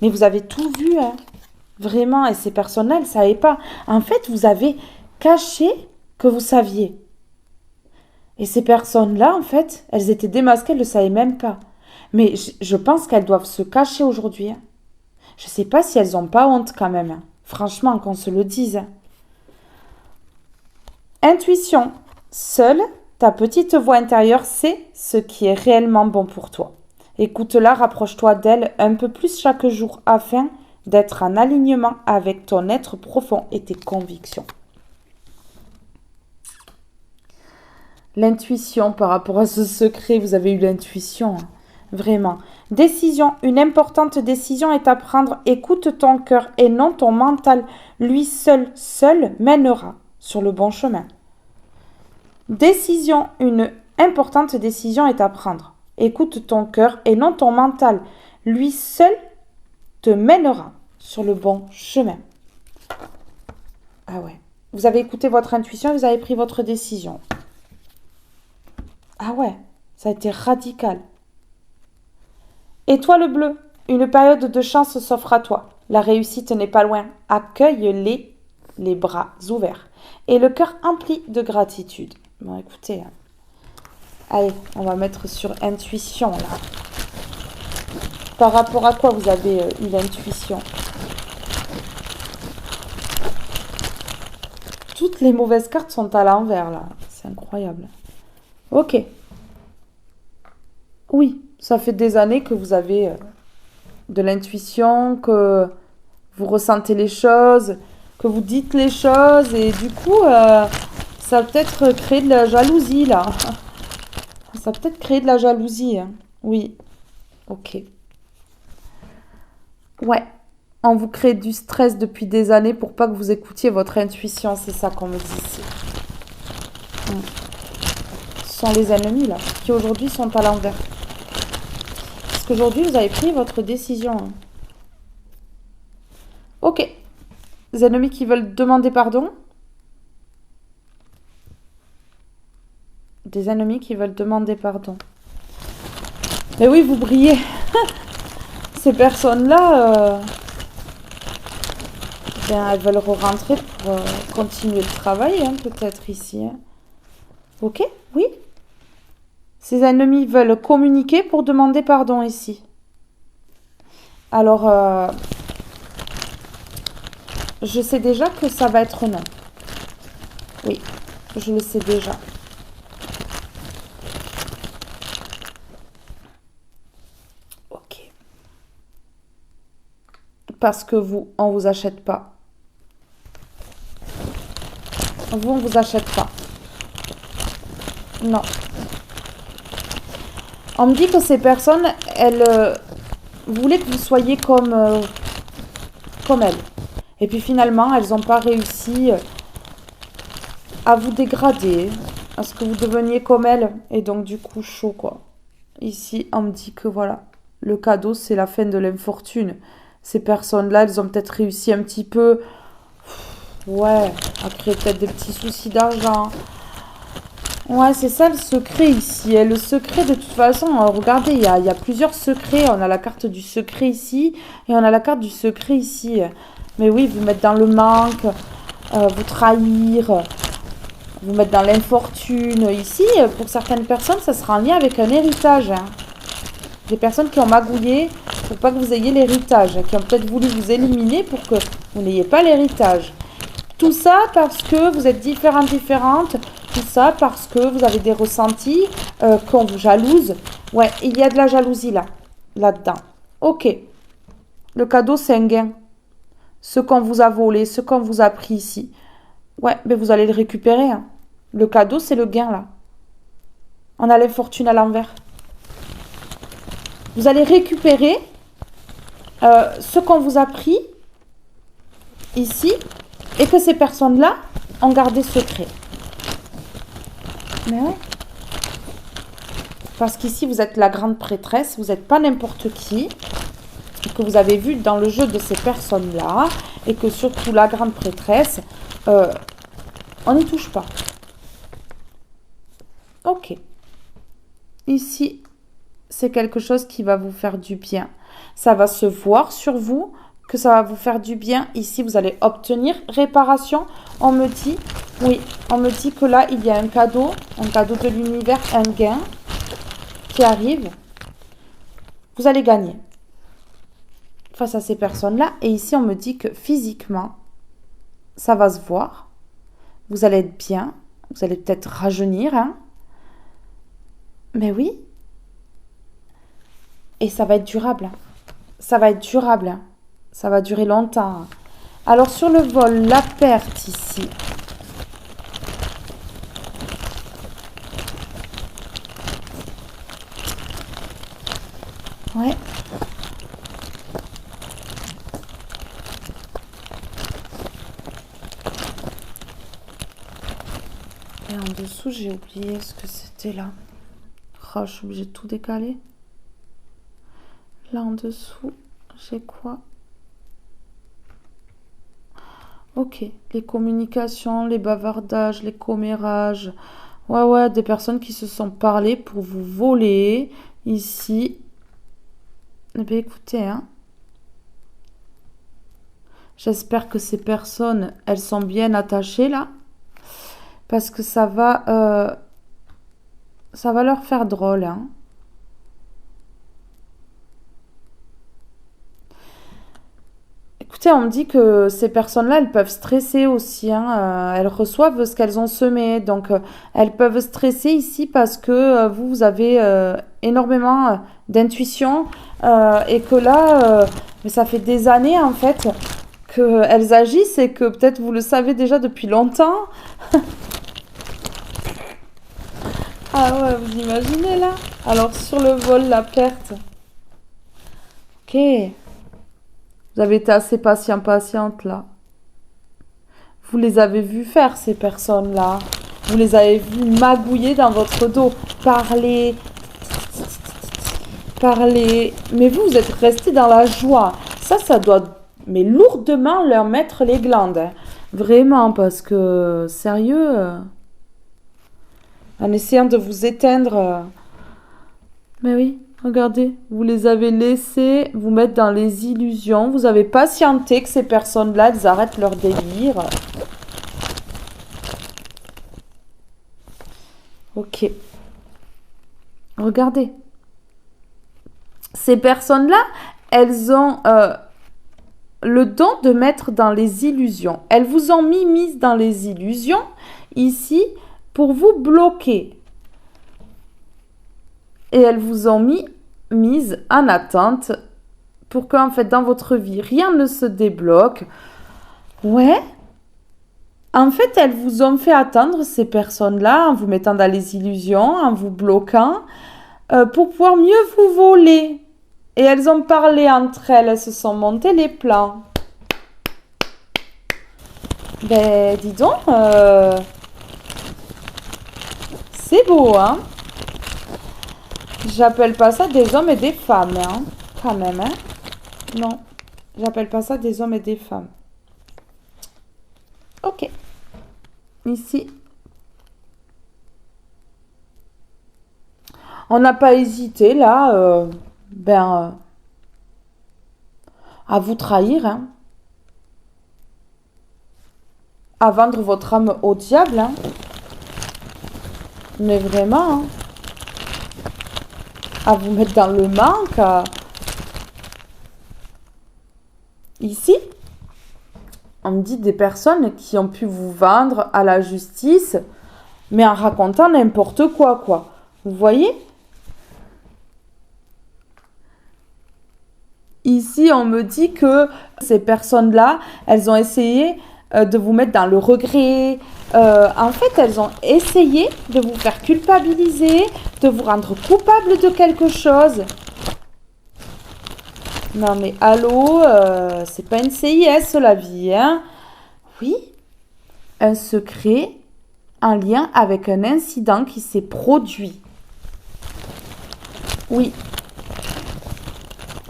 Mais vous avez tout vu, hein. Vraiment, et ces personnes-là, elles ne savaient pas. En fait, vous avez caché que vous saviez. Et ces personnes-là, en fait, elles étaient démasquées, elles ne le savaient même pas. Mais je pense qu'elles doivent se cacher aujourd'hui, hein. Je ne sais pas si elles n'ont pas honte quand même, hein. Franchement, qu'on se le dise, hein. Intuition. Seule ta petite voix intérieure sait ce qui est réellement bon pour toi. Écoute-la, rapproche-toi d'elle un peu plus chaque jour afin d'être en alignement avec ton être profond et tes convictions. L'intuition par rapport à ce secret, vous avez eu l'intuition, hein. Vraiment. Décision, une importante décision est à prendre. Écoute ton cœur et non ton mental. Lui seul mènera sur le bon chemin. Décision, une importante décision est à prendre. Écoute ton cœur et non ton mental. Lui seul te mènera sur le bon chemin. Ah ouais. Vous avez écouté votre intuition, vous avez pris votre décision. Ah ouais, ça a été radical. Étoile bleue, une période de chance s'offre à toi. La réussite n'est pas loin. Accueille-les, les bras ouverts et le cœur empli de gratitude. Bon, écoutez, hein. Allez, on va mettre sur intuition, là. Par rapport à quoi vous avez eu l'intuition? Toutes les mauvaises cartes sont à l'envers, là. C'est incroyable. Ok. Oui, ça fait des années que vous avez de l'intuition, que vous ressentez les choses, que vous dites les choses, et du coup, ça a peut-être créé de la jalousie, là. Ça a peut-être créé de la jalousie, hein. Oui. Ok. Ouais. On vous crée du stress depuis des années pour pas que vous écoutiez votre intuition. C'est ça qu'on me dit ici. Ce sont les ennemis, là, qui aujourd'hui sont à l'envers. Parce qu'aujourd'hui, vous avez pris votre décision, hein. Ok. Les ennemis qui veulent demander pardon. Des ennemis qui veulent demander pardon. Mais oui, vous brillez. Ces personnes-là, elles veulent rentrer pour continuer le travail, hein, peut-être ici, hein. Ok, oui. Ces ennemis veulent communiquer pour demander pardon ici. Alors, je sais déjà que ça va être non. Oui, je le sais déjà. Ok. Parce que vous, on vous achète pas. Vous, on vous achète pas. Non. On me dit que ces personnes, elles voulaient que vous soyez comme elles. Et puis finalement, elles n'ont pas réussi à vous dégrader, à ce que vous deveniez comme elles. Et donc du coup, chaud quoi. Ici, on me dit que voilà, le cadeau, c'est la fin de l'infortune. Ces personnes-là, elles ont peut-être réussi un petit peu, ouais, à créer peut-être des petits soucis d'argent. Ouais, c'est ça le secret ici. Et le secret, de toute façon, regardez, il y a plusieurs secrets. On a la carte du secret ici et on a la carte du secret ici. Mais oui, vous mettre dans le manque, vous trahir, vous mettre dans l'infortune. Ici, pour certaines personnes, ça sera en lien avec un héritage, hein. Des personnes qui ont magouillé pour pas que vous ayez l'héritage, qui ont peut-être voulu vous éliminer pour que vous n'ayez pas l'héritage. Tout ça parce que vous êtes différentes. Tout ça parce que vous avez des ressentis, qu'on vous jalouse. Ouais, il y a de la jalousie là-dedans. Ok. Le cadeau, c'est un gain. Ce qu'on vous a volé, ce qu'on vous a pris ici. Ouais, mais vous allez le récupérer, hein. Le cadeau, c'est le gain, là. On a l'infortune à l'envers. Vous allez récupérer ce qu'on vous a pris ici et que ces personnes-là ont gardé secret. Mais ouais. Parce qu'ici, vous êtes la grande prêtresse, vous n'êtes pas n'importe qui. que vous avez vu dans le jeu de ces personnes-là, et que surtout la grande prêtresse, on n'y touche pas. Ok. Ici, c'est quelque chose qui va vous faire du bien. Ça va se voir sur vous que ça va vous faire du bien. Ici, vous allez obtenir réparation. On me dit, oui, on me dit que là, il y a un cadeau de l'univers, un gain qui arrive. Vous allez gagner face à ces personnes-là. Et ici, on me dit que physiquement, ça va se voir. Vous allez être bien. Vous allez peut-être rajeunir, hein. Mais oui. Et ça va être durable. Ça va être durable. Ça va durer longtemps. Alors, sur le vol, la perte ici. Ouais. Et en dessous, j'ai oublié ce que c'était là. Oh, je suis obligée de tout décaler. Là en dessous, j'ai quoi? Ok, les communications, les bavardages, les commérages. Ouais, des personnes qui se sont parlé pour vous voler. Ici. Eh bien, écoutez, hein. J'espère que ces personnes, elles sont bien attachées là. Parce que ça va leur faire drôle, hein. Écoutez, on me dit que ces personnes-là, elles peuvent stresser aussi, hein. Elles reçoivent ce qu'elles ont semé. Donc, elles peuvent stresser ici parce que vous avez énormément d'intuition. Et que là, mais ça fait des années, en fait, qu'elles agissent et que peut-être vous le savez déjà depuis longtemps. Ah ouais, vous imaginez là? Alors, sur le vol, la perte. Ok. Vous avez été assez patiente là. Vous les avez vus faire, ces personnes-là. Vous les avez vus magouiller dans votre dos. Parler. Mais vous êtes restés dans la joie. Ça doit, mais lourdement leur mettre les glandes, hein. Vraiment, parce que, sérieux, en essayant de vous éteindre. Mais oui. Regardez, vous les avez laissés vous mettre dans les illusions. Vous avez patienté que ces personnes-là, elles arrêtent leur délire. Ok. Regardez. Ces personnes-là, elles ont le don de mettre dans les illusions. Elles vous ont mise dans les illusions, ici, pour vous bloquer. Et elles vous ont mise en attente pour qu'en fait, dans votre vie, rien ne se débloque. Ouais. En fait, elles vous ont fait attendre, ces personnes-là, en vous mettant dans les illusions, en vous bloquant, pour pouvoir mieux vous voler. Et elles ont parlé entre elles, elles se sont montées les plans. Ben, dis donc, c'est beau, hein? J'appelle pas ça des hommes et des femmes, hein, quand même, hein. Non, j'appelle pas ça des hommes et des femmes. Ok. Ici. On n'a pas hésité, là, à vous trahir, hein. À vendre votre âme au diable, hein. Mais vraiment, hein. À vous mettre dans le manque. Ici, on me dit des personnes qui ont pu vous vendre à la justice, mais en racontant n'importe quoi, quoi. Vous voyez? Ici, on me dit que ces personnes-là, elles ont essayé de vous mettre dans le regret. En fait, elles ont essayé de vous faire culpabiliser, de vous rendre coupable de quelque chose. Non mais allô, c'est pas une CIS la vie, hein? Oui, un secret en lien avec un incident qui s'est produit. Oui.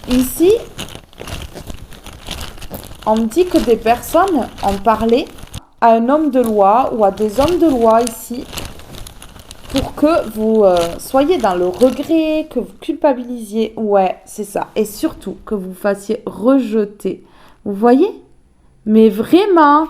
Ici, On me dit que des personnes ont parlé à un homme de loi ou à des hommes de loi ici pour que vous soyez dans le regret, que vous culpabilisiez. Ouais, c'est ça. Et surtout, que vous fassiez rejeter. Vous voyez? Mais vraiment,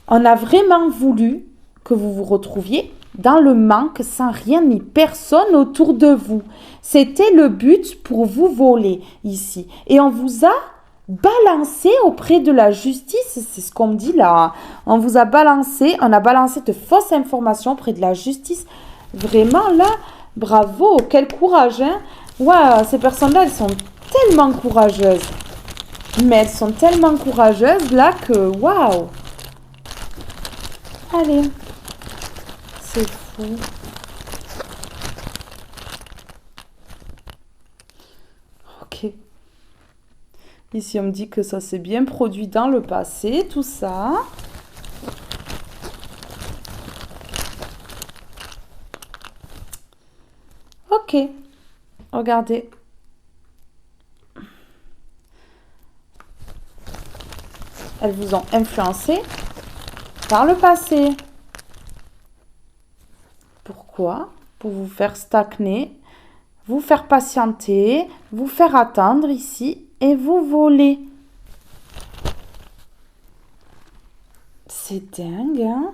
on a vraiment voulu que vous vous retrouviez dans le manque sans rien ni personne autour de vous. C'était le but pour vous voler ici. Et on vous a balancé auprès de la justice, c'est ce qu'on me dit là. On vous a balancé, on a balancé de fausses informations auprès de la justice. Vraiment là, bravo, quel courage, hein. Ouais, ces personnes-là, elles sont tellement courageuses. Mais elles sont tellement courageuses là que waouh. Allez, c'est fou. Ok. Ici, on me dit que ça s'est bien produit dans le passé, tout ça. Ok. Regardez. Elles vous ont influencé par le passé. Pourquoi? Pour vous faire stagner, vous faire patienter, vous faire attendre ici et vous voler. C'est dingue, hein?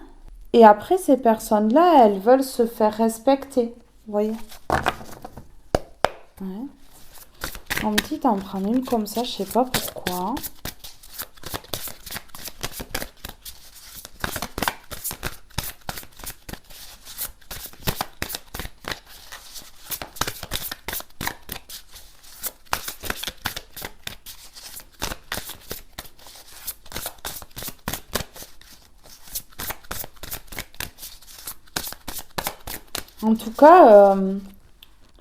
Et après, ces personnes-là, elles veulent se faire respecter. Vous voyez? Ouais. On me dit d'en prendre une comme ça, je sais pas pourquoi. En tout cas,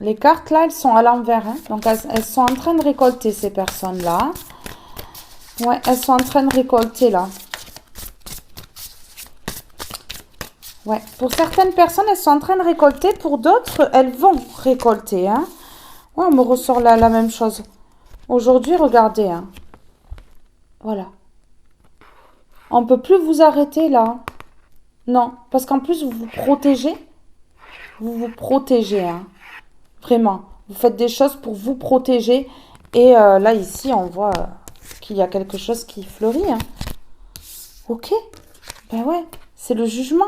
les cartes là, elles sont à l'envers. Hein. Donc elles sont en train de récolter ces personnes-là. Ouais, elles sont en train de récolter là. Ouais, pour certaines personnes, elles sont en train de récolter. Pour d'autres, elles vont récolter. Hein. Ouais, on me ressort là la même chose. Aujourd'hui, regardez. Hein. Voilà. On ne peut plus vous arrêter là. Non, parce qu'en plus, vous vous protégez. Vous vous protégez. Hein. Vraiment. Vous faites des choses pour vous protéger. Et là, ici, on voit qu'il y a quelque chose qui fleurit. Hein. Ok. Ben ouais, c'est le jugement.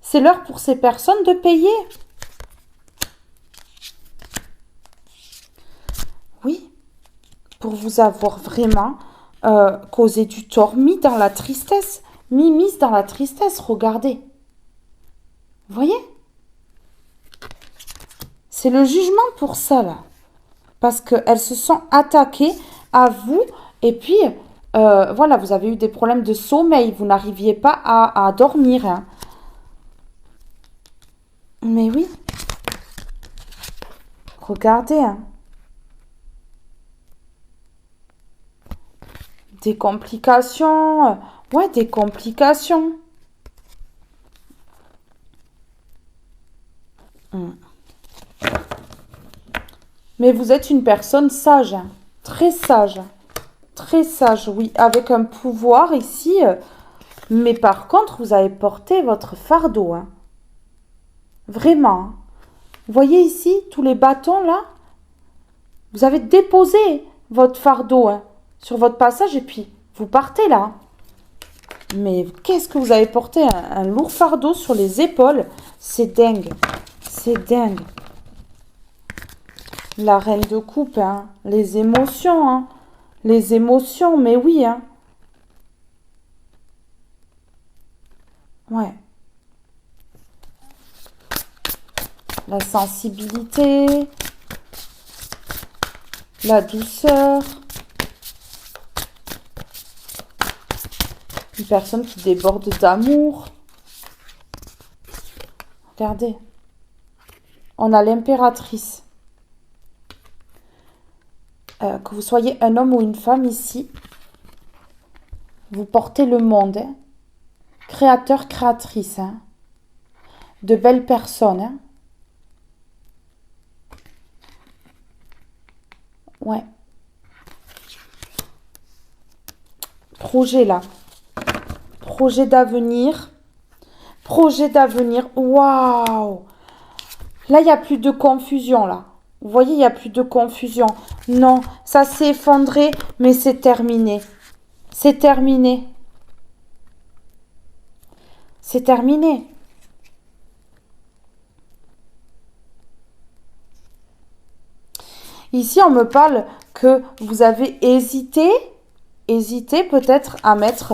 C'est l'heure pour ces personnes de payer. Oui. Pour vous avoir vraiment causé du tort, mis dans la tristesse. Mise dans la tristesse, regardez. Vous voyez? C'est le jugement pour ça, là. Parce qu'elles se sont attaquées à vous. Et puis, voilà, vous avez eu des problèmes de sommeil. Vous n'arriviez pas à dormir. Hein. Mais oui. Regardez. Hein. Des complications. Ouais, des complications. Mais vous êtes une personne sage. Hein. Très sage. Très sage, oui. Avec un pouvoir ici. Mais par contre, vous avez porté votre fardeau. Hein. Vraiment. Hein. Vous voyez ici, tous les bâtons là? Vous avez déposé votre fardeau hein, sur votre passage et puis vous partez là. Mais qu'est-ce que vous avez porté un lourd fardeau sur les épaules? C'est dingue. C'est dingue. La reine de coupe, hein. Les émotions. Hein. Les émotions, mais oui. Hein. Ouais. La sensibilité. La douceur. Une personne qui déborde d'amour. Regardez. On a l'impératrice. Que vous soyez un homme ou une femme ici, vous portez le monde. Hein. Créateur, créatrice. Hein. De belles personnes. Hein. Ouais. Projet là. Projet d'avenir. Projet d'avenir. Waouh! Là, il n'y a plus de confusion là. Vous voyez, il n'y a plus de confusion. Non, ça s'est effondré, mais c'est terminé. C'est terminé. C'est terminé. Ici, on me parle que vous avez hésité peut-être à mettre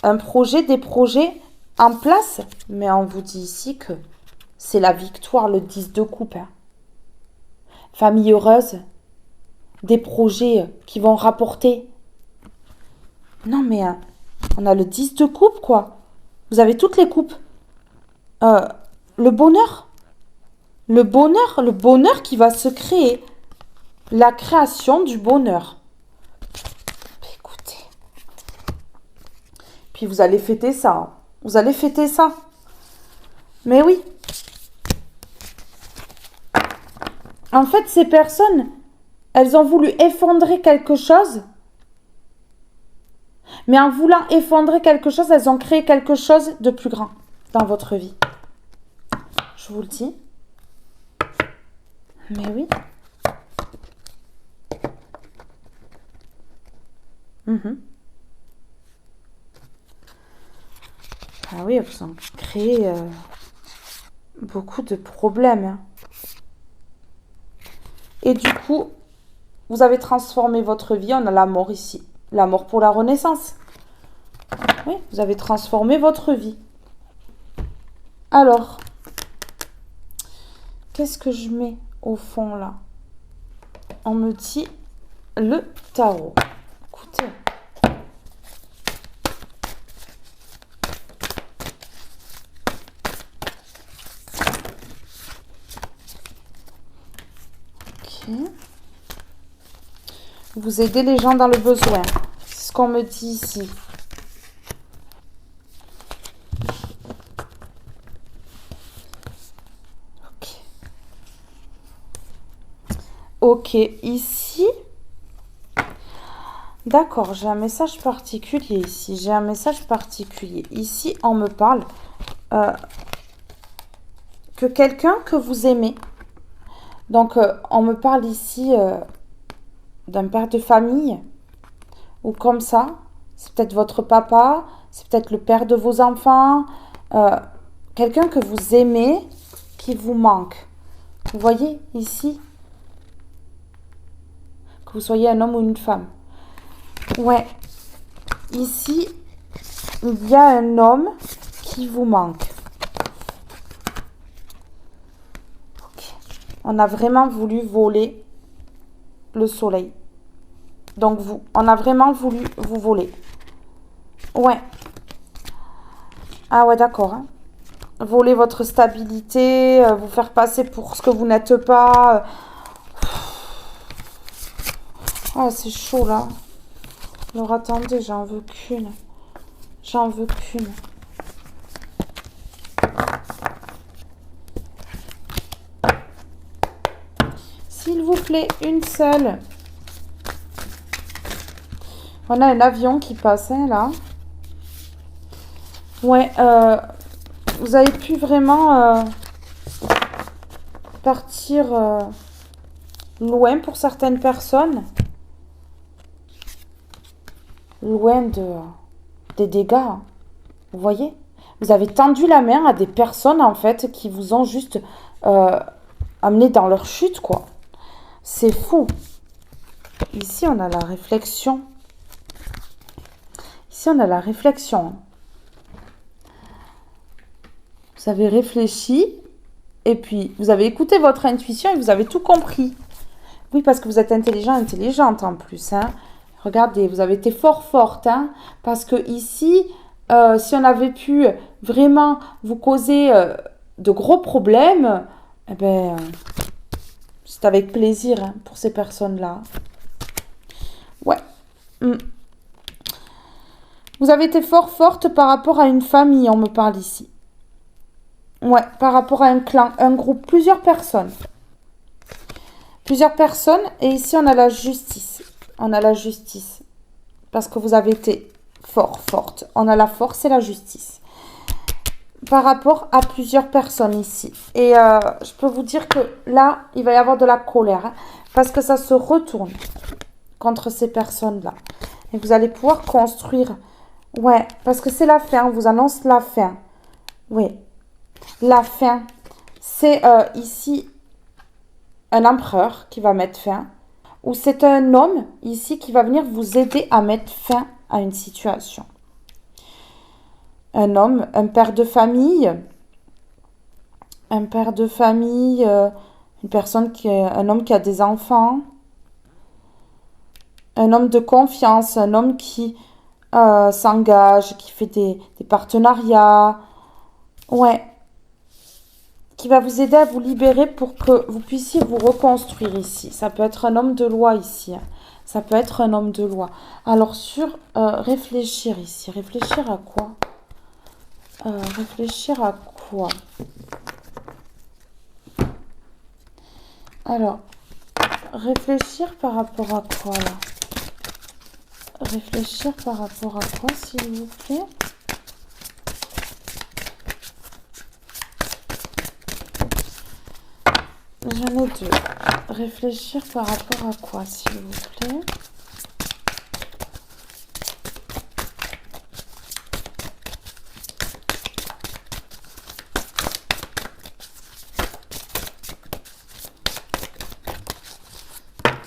un projet, des projets en place. Mais on vous dit ici que c'est la victoire, le 10 de coupe. Hein. Famille heureuse, des projets qui vont rapporter. Non, mais on a le 10 de coupe, quoi. Vous avez toutes les coupes. Le bonheur. Le bonheur qui va se créer. La création du bonheur. Écoutez. Puis vous allez fêter ça. Hein. Vous allez fêter ça. Mais oui. En fait, ces personnes, elles ont voulu effondrer quelque chose. Mais en voulant effondrer quelque chose, elles ont créé quelque chose de plus grand dans votre vie. Je vous le dis. Mais oui. Ah oui, elles ont créé beaucoup de problèmes. Hein. Et du coup, vous avez transformé votre vie. On a la mort ici. La mort pour la renaissance. Oui, vous avez transformé votre vie. Alors, qu'est-ce que je mets au fond là? On me dit le tarot. Écoutez. Ok. Vous aidez les gens dans le besoin. C'est ce qu'on me dit ici. Ok, ici. D'accord, j'ai un message particulier ici. J'ai un message particulier. Ici, on me parle que quelqu'un que vous aimez. Donc, on me parle ici d'un père de famille. Ou comme ça. C'est peut-être votre papa. C'est peut-être le père de vos enfants. Quelqu'un que vous aimez qui vous manque. Vous voyez ici? Que vous soyez un homme ou une femme. Ouais. Ici, il y a un homme qui vous manque. Okay. On a vraiment voulu voler le soleil. Donc, on a vraiment voulu vous voler. Ouais. Ah ouais, d'accord. Hein. Voler votre stabilité, vous faire passer pour ce que vous n'êtes pas. Ah, c'est chaud, là. Alors, attendez, j'en veux qu'une. J'en veux qu'une. S'il vous plaît, une seule. On a un avion qui passe, hein, là. Ouais, vous avez pu vraiment partir loin pour certaines personnes. Loin des dégâts. Hein. Vous voyez? Vous avez tendu la main à des personnes, en fait, qui vous ont juste amené dans leur chute, quoi. C'est fou. Ici, on a la réflexion. Ici, on a la réflexion. Vous avez réfléchi et puis vous avez écouté votre intuition et vous avez tout compris. Oui, parce que vous êtes intelligente en plus. Hein. Regardez, vous avez été forte. Hein, parce que ici, si on avait pu vraiment vous causer de gros problèmes, eh ben, c'est avec plaisir hein, pour ces personnes-là. Ouais. Vous avez été forte par rapport à une famille, on me parle ici. Ouais, par rapport à un clan, un groupe, plusieurs personnes. Plusieurs personnes, et ici on a la justice. On a la justice. Parce que vous avez été forte. On a la force et la justice. Par rapport à plusieurs personnes ici. Et je peux vous dire que là, il va y avoir de la colère. Hein, parce que ça se retourne contre ces personnes-là. Et vous allez pouvoir construire. Ouais, parce que c'est la fin. On vous annonce la fin. Oui. La fin. C'est ici un empereur qui va mettre fin. Ou c'est un homme ici qui va venir vous aider à mettre fin à une situation. Un homme, un père de famille, une personne un homme qui a des enfants, un homme de confiance, un homme qui s'engage, qui fait des partenariats, ouais, qui va vous aider à vous libérer pour que vous puissiez vous reconstruire ici. Ça peut être un homme de loi ici, hein. Ça peut être un homme de loi. Alors sur réfléchir ici, réfléchir à quoi? Réfléchir à quoi? Alors, réfléchir par rapport à quoi là? Réfléchir par rapport à quoi, s'il vous plaît? J'en ai deux. Réfléchir par rapport à quoi, s'il vous plaît?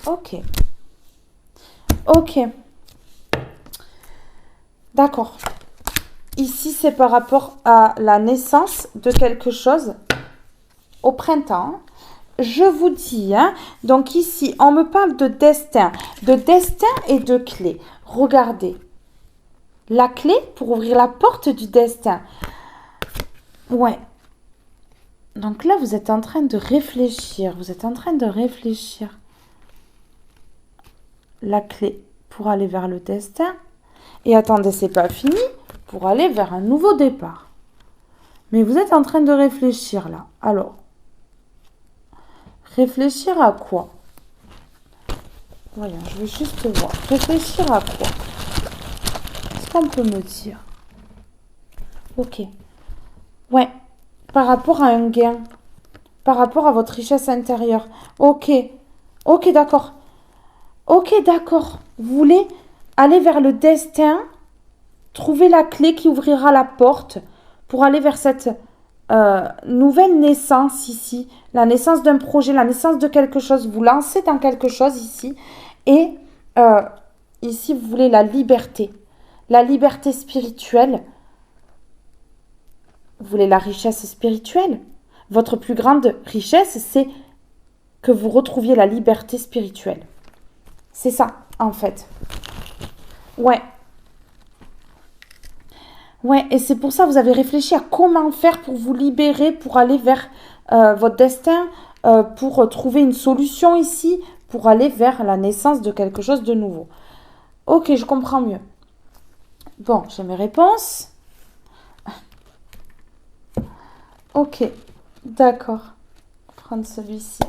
Ok. Ok. D'accord. Ici, c'est par rapport à la naissance de quelque chose au printemps. Je vous dis, hein, donc ici, on me parle de destin et de clé. Regardez. La clé pour ouvrir la porte du destin. Ouais. Donc là, vous êtes en train de réfléchir. Vous êtes en train de réfléchir. La clé pour aller vers le destin. Et attendez, c'est pas fini. Pour aller vers un nouveau départ. Mais vous êtes en train de réfléchir là. Alors, réfléchir à quoi? Voyons, je vais juste voir. Réfléchir à quoi? Qu'est-ce qu'on peut me dire? Ok. Ouais. Par rapport à un gain. Par rapport à votre richesse intérieure. Ok. Ok, d'accord. Ok, d'accord. Vous voulez aller vers le destin, trouver la clé qui ouvrira la porte pour aller vers cette nouvelle naissance ici, la naissance d'un projet, la naissance de quelque chose. Vous lancez dans quelque chose ici et ici vous voulez la liberté spirituelle. Vous voulez la richesse spirituelle. Votre plus grande richesse, c'est que vous retrouviez la liberté spirituelle. C'est ça, en fait. Ouais. Ouais, et c'est pour ça que vous avez réfléchi à comment faire pour vous libérer, pour aller vers votre destin, pour trouver une solution ici, pour aller vers la naissance de quelque chose de nouveau. Ok, je comprends mieux. Bon, j'ai mes réponses. Ok, d'accord. On va prendre celui-ci.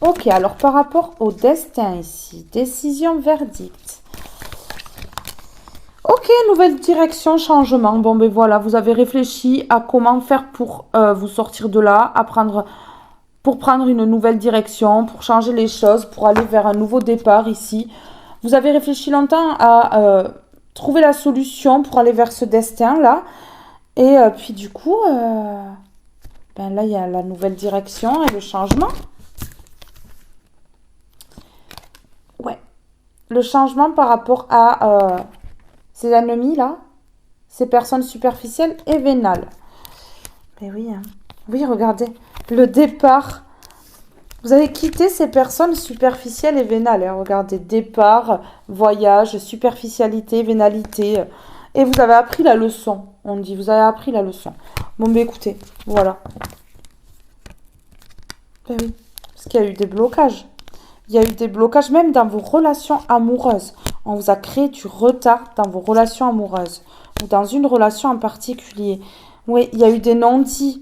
Ok, alors par rapport au destin ici, décision, verdict. Ok, nouvelle direction, changement. Bon, ben voilà, vous avez réfléchi à comment faire pour vous sortir de là, pour prendre une nouvelle direction, pour changer les choses, pour aller vers un nouveau départ ici. Vous avez réfléchi longtemps à trouver la solution pour aller vers ce destin-là. Et puis du coup, ben là, il y a la nouvelle direction et le changement. Ouais. Le changement par rapport à ces ennemis-là, ces personnes superficielles et vénales. Mais oui, hein. Oui, regardez. Le départ. Vous avez quitté ces personnes superficielles et vénales. Hein. Regardez, départ, voyage, superficialité, vénalité. Et vous avez appris la leçon. On dit, vous avez appris la leçon. Bon, mais écoutez, voilà. Ben oui, parce qu'il y a eu des blocages. Il y a eu des blocages même dans vos relations amoureuses. On vous a créé du retard dans vos relations amoureuses. Ou dans une relation en particulier. Oui, il y a eu des non-dits.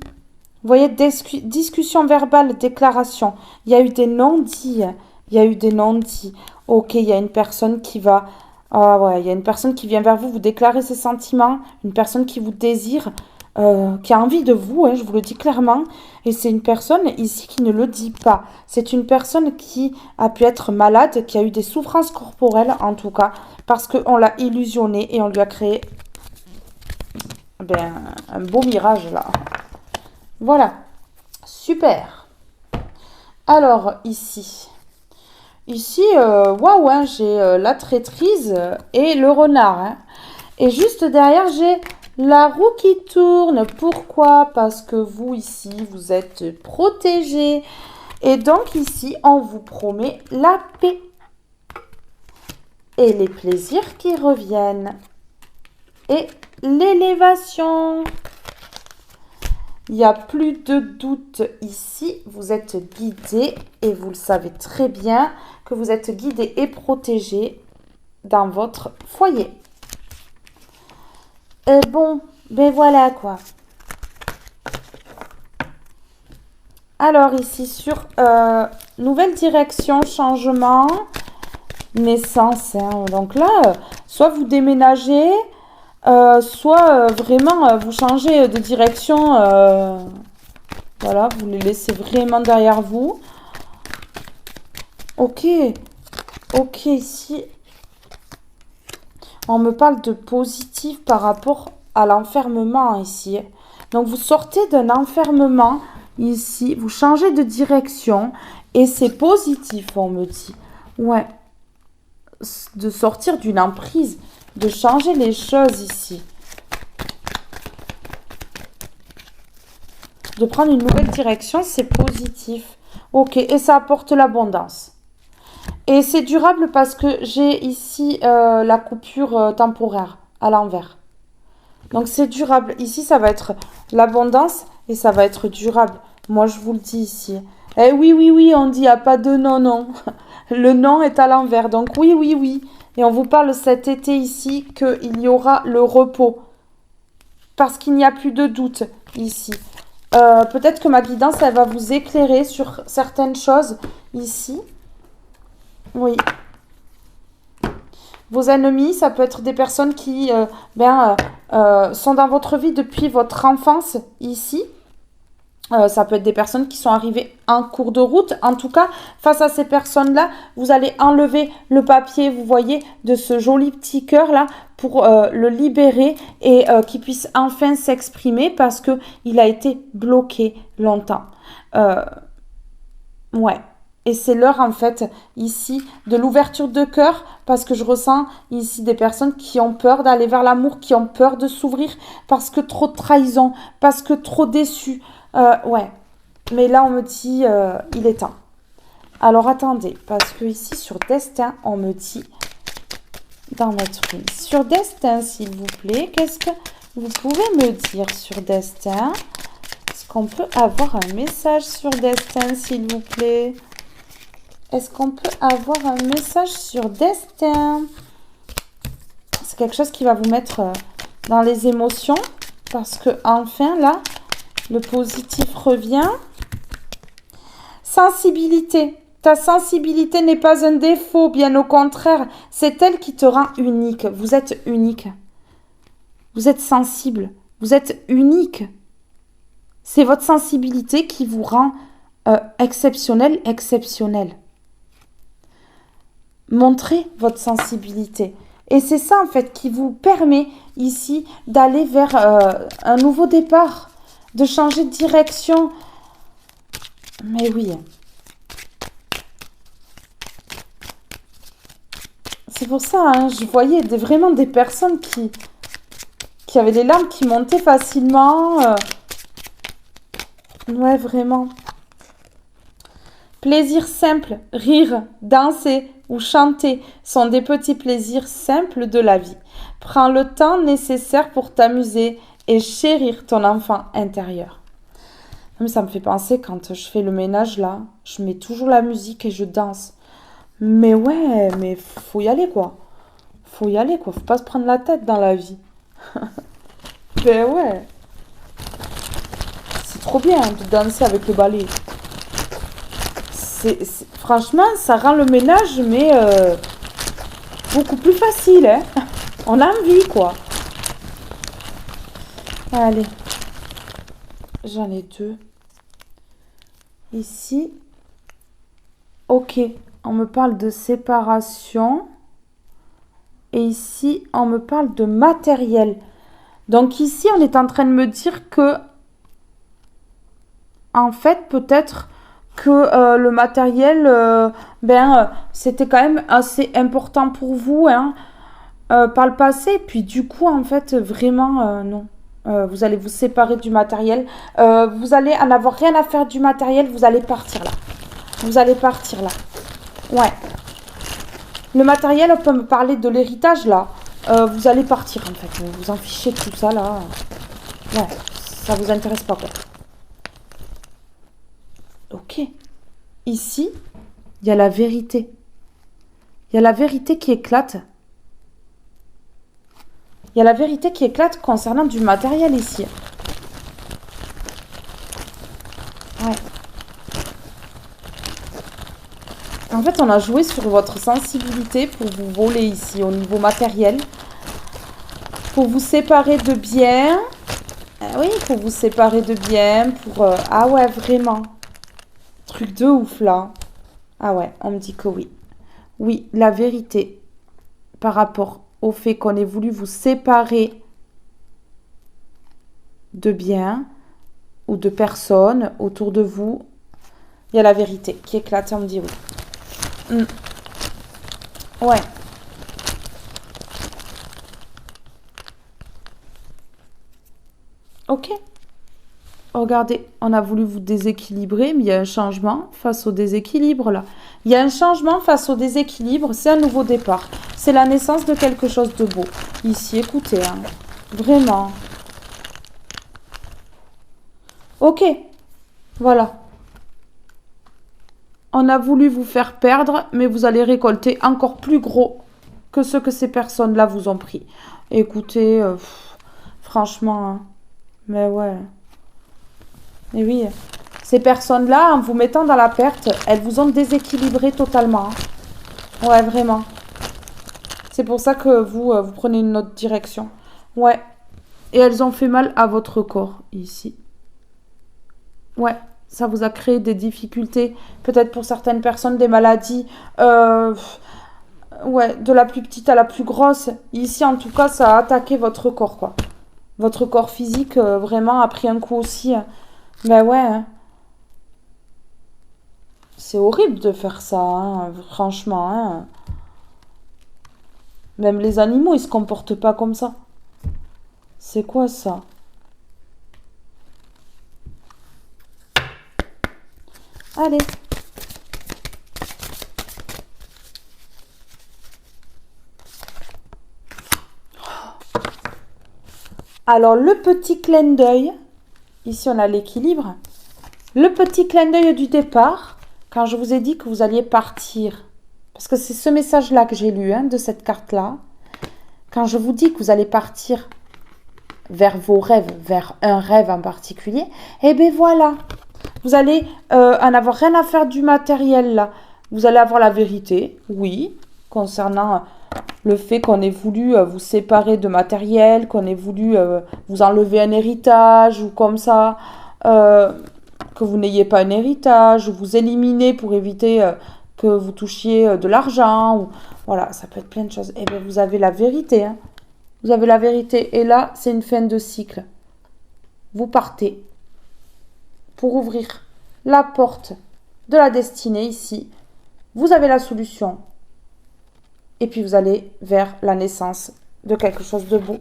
Vous voyez, discussion verbale, déclaration. Il y a eu des non-dits. Il y a eu des non-dits. Ok, il y a une personne qui va... Ah ouais, il y a une personne qui vient vers vous, vous déclarer ses sentiments. Une personne qui vous désire, qui a envie de vous, hein, je vous le dis clairement. Et c'est une personne ici qui ne le dit pas. C'est une personne qui a pu être malade, qui a eu des souffrances corporelles en tout cas. Parce qu'on l'a illusionné et on lui a créé un beau mirage là. Voilà, super. Alors, ici, waouh, hein, j'ai la traîtrise et le renard. Hein. Et juste derrière, j'ai la roue qui tourne. Pourquoi? Parce que vous, ici, vous êtes protégés. Et donc, ici, on vous promet la paix. Et les plaisirs qui reviennent. Et l'élévation. Il n'y a plus de doute ici, vous êtes guidé et vous le savez très bien que vous êtes guidé et protégé dans votre foyer. Et bon, ben voilà quoi. Alors ici sur nouvelle direction, changement, naissance. Hein. Donc là, soit vous déménagez... soit vraiment vous changez de direction, voilà, vous les laissez vraiment derrière vous. Ok, ici, on me parle de positif par rapport à l'enfermement ici. Donc vous sortez d'un enfermement ici, vous changez de direction et c'est positif, on me dit. Ouais, de sortir d'une emprise. De changer les choses ici. De prendre une nouvelle direction, c'est positif. Ok, et ça apporte l'abondance. Et c'est durable parce que j'ai ici la coupure temporaire à l'envers. Donc c'est durable. Ici, ça va être l'abondance et ça va être durable. Moi, je vous le dis ici. Eh oui, on dit, il n'y a pas de non. Le non est à l'envers. Donc oui. Et on vous parle cet été ici qu'il y aura le repos. Parce qu'il n'y a plus de doute ici. Peut-être que ma guidance, elle va vous éclairer sur certaines choses ici. Oui. Vos ennemis, ça peut être des personnes qui sont dans votre vie depuis votre enfance ici. Ça peut être des personnes qui sont arrivées en cours de route. En tout cas, face à ces personnes-là, vous allez enlever le papier, vous voyez, de ce joli petit cœur-là pour le libérer et qu'il puisse enfin s'exprimer parce qu'il a été bloqué longtemps. Ouais. Et c'est l'heure, en fait, ici, de l'ouverture de cœur, parce que je ressens ici des personnes qui ont peur d'aller vers l'amour, qui ont peur de s'ouvrir, parce que trop de trahison, parce que trop déçus. Ouais. Mais là, on me dit, il est temps. Alors, attendez, parce que ici, sur Destin, on me dit, d'en mettre une. Sur Destin, s'il vous plaît, qu'est-ce que vous pouvez me dire sur Destin? Est-ce qu'on peut avoir un message sur Destin, s'il vous plaît? Est-ce qu'on peut avoir un message sur Destin? C'est quelque chose qui va vous mettre dans les émotions. Parce que enfin, là, le positif revient. Sensibilité. Ta sensibilité n'est pas un défaut, bien au contraire. C'est elle qui te rend unique. Vous êtes unique. Vous êtes sensible. Vous êtes unique. C'est votre sensibilité qui vous rend exceptionnel. Montrez votre sensibilité. Et c'est ça, en fait, qui vous permet ici d'aller vers un nouveau départ, de changer de direction. Mais oui. C'est pour ça, hein, je voyais vraiment des personnes qui avaient les larmes qui montaient facilement. Ouais, vraiment. Plaisir simple, rire, danser ou chanter sont des petits plaisirs simples de la vie. Prends le temps nécessaire pour t'amuser et chérir ton enfant intérieur. Ça me fait penser quand je fais le ménage là, je mets toujours la musique et je danse. Mais ouais, mais faut y aller quoi. Faut pas se prendre la tête dans la vie. Ben ouais. C'est trop bien de danser avec le balai. Franchement, ça rend le ménage, mais beaucoup plus facile, hein. On a envie, quoi. Allez. J'en ai deux. Ici. Ok. On me parle de séparation. Et ici, on me parle de matériel. Donc ici, on est en train de me dire que, en fait, peut-être que le matériel, c'était quand même assez important pour vous, hein, par le passé. Puis du coup, en fait, vraiment, non. Vous allez vous séparer du matériel. Vous allez en avoir rien à faire du matériel. Vous allez partir là. Vous allez partir là. Ouais. Le matériel, on peut me parler de l'héritage là. Vous allez partir en fait. Vous en fichez de tout ça là. Ouais, ça vous intéresse pas quoi. Ok. Ici, il y a la vérité. Il y a la vérité qui éclate. Il y a la vérité qui éclate concernant du matériel ici. Ouais. En fait, on a joué sur votre sensibilité pour vous voler ici au niveau matériel. Pour vous séparer de biens. Oui, pour vous séparer de biens. Ah ouais, vraiment. Truc de ouf là. Ah ouais, on me dit que oui. Oui, la vérité par rapport au fait qu'on ait voulu vous séparer de biens ou de personnes autour de vous. Il y a la vérité qui éclate, on me dit oui. Ouais. Ok. Regardez, on a voulu vous déséquilibrer, mais il y a un changement face au déséquilibre là. Il y a un changement face au déséquilibre, c'est un nouveau départ. C'est la naissance de quelque chose de beau. Ici, écoutez, hein, vraiment. Ok, voilà. On a voulu vous faire perdre, mais vous allez récolter encore plus gros que ce que ces personnes-là vous ont pris. Écoutez, franchement, hein, mais ouais. Et oui, ces personnes-là, en vous mettant dans la perte, elles vous ont déséquilibré totalement. Ouais, vraiment. C'est pour ça que vous prenez une autre direction. Ouais. Et elles ont fait mal à votre corps, ici. Ouais. Ça vous a créé des difficultés. Peut-être pour certaines personnes, des maladies. Ouais, de la plus petite à la plus grosse. Ici, en tout cas, ça a attaqué votre corps, quoi. Votre corps physique, vraiment, a pris un coup aussi. Ben ouais, hein. C'est horrible de faire ça, hein, franchement. Hein. Même les animaux, ils se comportent pas comme ça. C'est quoi ça? Allez. Alors, le petit clin d'œil. Ici, on a l'équilibre. Le petit clin d'œil du départ, quand je vous ai dit que vous alliez partir. Parce que c'est ce message-là que j'ai lu, hein, de cette carte-là. Quand je vous dis que vous allez partir vers vos rêves, vers un rêve en particulier, eh bien voilà. Vous allez en avoir rien à faire du matériel, là. Vous allez avoir la vérité, oui, concernant le fait qu'on ait voulu vous séparer de matériel, qu'on ait voulu vous enlever un héritage ou comme ça, que vous n'ayez pas un héritage, ou vous éliminer pour éviter que vous touchiez de l'argent, ou voilà, ça peut être plein de choses. Et bien vous avez la vérité, hein. Vous avez la vérité. Et là, c'est une fin de cycle. Vous partez pour ouvrir la porte de la destinée ici. Vous avez la solution. Et puis vous allez vers la naissance de quelque chose de beau.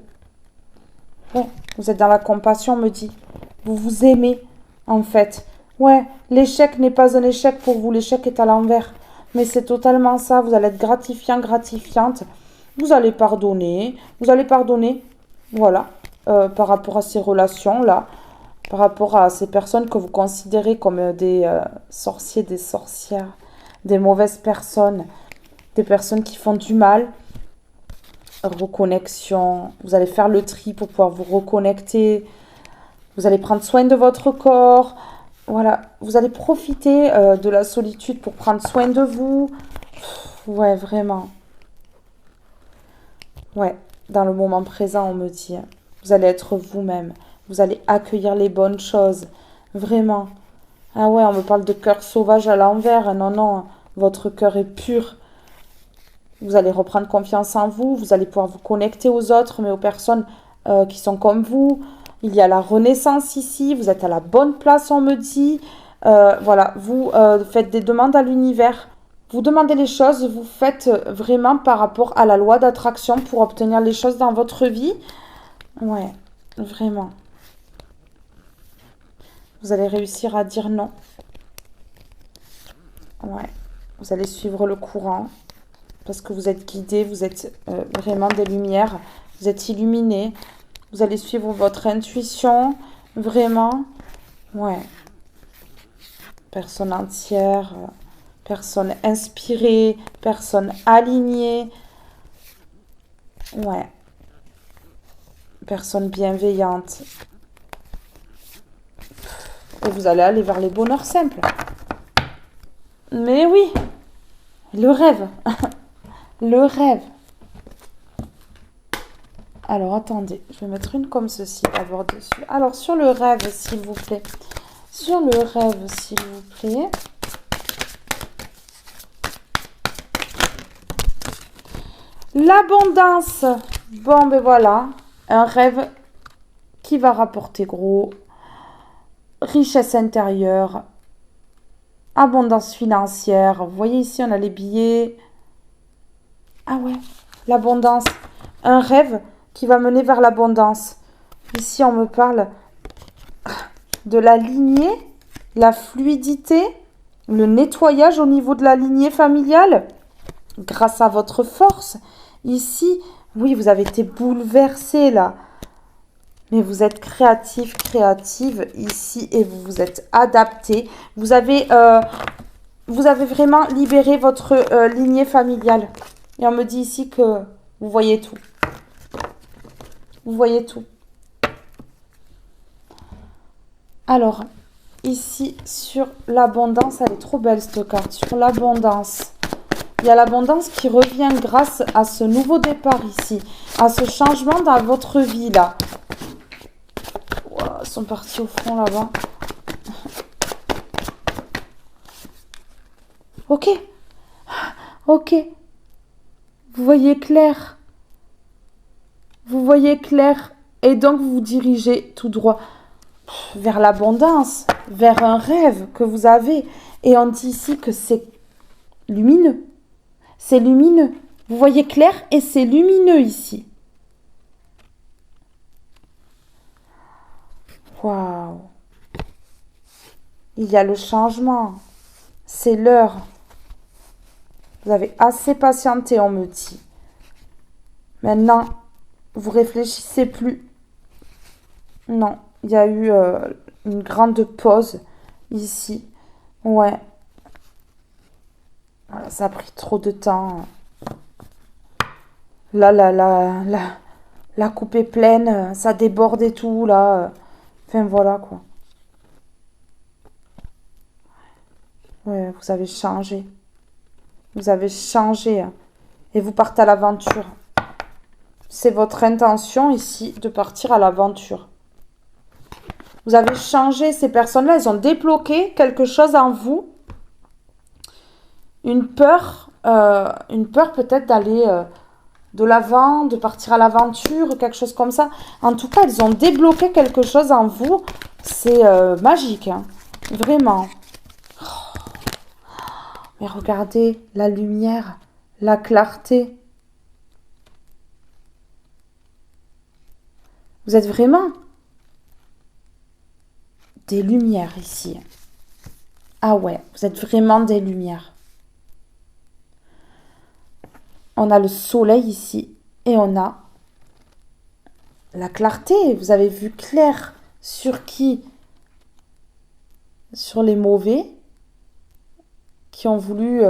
Ouais, vous êtes dans la compassion, on me dit. Vous vous aimez, en fait. Ouais, l'échec n'est pas un échec pour vous. L'échec est à l'envers. Mais c'est totalement ça. Vous allez être gratifiant, gratifiante. Vous allez pardonner. Vous allez pardonner. Voilà. Par rapport à ces relations-là. Par rapport à ces personnes que vous considérez comme des sorciers, des sorcières. Des mauvaises personnes. Des personnes qui font du mal. Reconnexion. Vous allez faire le tri pour pouvoir vous reconnecter. Vous allez prendre soin de votre corps. Voilà, vous allez profiter de la solitude pour prendre soin de vous. Ouais, vraiment. Ouais, dans le moment présent, on me dit. Vous allez être vous-même. Vous allez accueillir les bonnes choses. Vraiment. Ah ouais, on me parle de cœur sauvage à l'envers. Non, non, votre cœur est pur. Vous allez reprendre confiance en vous. Vous allez pouvoir vous connecter aux autres, mais aux personnes qui sont comme vous. Il y a la renaissance ici. Vous êtes à la bonne place, on me dit. Voilà, vous faites des demandes à l'univers. Vous demandez les choses, vous faites vraiment par rapport à la loi d'attraction pour obtenir les choses dans votre vie. Ouais, vraiment. Vous allez réussir à dire non. Ouais, vous allez suivre le courant parce que vous êtes guidé, vous êtes vraiment des lumières, vous êtes illuminé. Vous allez suivre votre intuition, vraiment. Ouais, personne entière, personne inspirée, personne alignée. Ouais, personne bienveillante. Et vous allez aller vers les bonheurs simples. Mais oui, le rêve. Le rêve. Alors, attendez, je vais mettre une comme ceci d'abord dessus. Alors, sur le rêve, s'il vous plaît. Sur le rêve, s'il vous plaît. L'abondance. Bon, ben voilà. Un rêve qui va rapporter gros. Richesse intérieure. Abondance financière. Vous voyez ici, on a les billets. Ah ouais, l'abondance. Un rêve qui va mener vers l'abondance. Ici, on me parle de la lignée, la fluidité, le nettoyage au niveau de la lignée familiale. Grâce à votre force. Ici, oui, vous avez été bouleversé là. Mais vous êtes créatif, créative ici et vous vous êtes adapté. Vous avez vraiment libéré votre lignée familiale. Et on me dit ici que vous voyez tout. Vous voyez tout. Alors, ici, sur l'abondance, elle est trop belle cette carte. Sur l'abondance. Il y a l'abondance qui revient grâce à ce nouveau départ ici. À ce changement dans votre vie là. Wow, ils sont partis au fond là-bas. Ok. Ok. Vous voyez clair. Vous voyez clair. Et donc vous vous dirigez tout droit vers l'abondance, vers un rêve que vous avez. Et on dit ici que c'est lumineux. C'est lumineux. Vous voyez clair et c'est lumineux ici. Waouh. Il y a le changement. C'est l'heure. Vous avez assez patienté, on me dit. Maintenant, vous réfléchissez plus. Non, il y a eu une grande pause ici. Ouais. Voilà, ça a pris trop de temps. Là, la coupe est pleine, ça déborde et tout, là. Enfin, voilà, quoi. Ouais, vous avez changé. Vous avez changé. Et vous partez à l'aventure. C'est votre intention ici de partir à l'aventure. Vous avez changé. Ces personnes-là, elles ont débloqué quelque chose en vous. Une peur peut-être d'aller de l'avant, de partir à l'aventure, quelque chose comme ça. En tout cas, elles ont débloqué quelque chose en vous. C'est magique, hein. Vraiment. Mais regardez la lumière, la clarté. Vous êtes vraiment des lumières ici. Ah ouais, vous êtes vraiment des lumières. On a le soleil ici et on a la clarté. Vous avez vu clair sur qui? Sur les mauvais qui ont voulu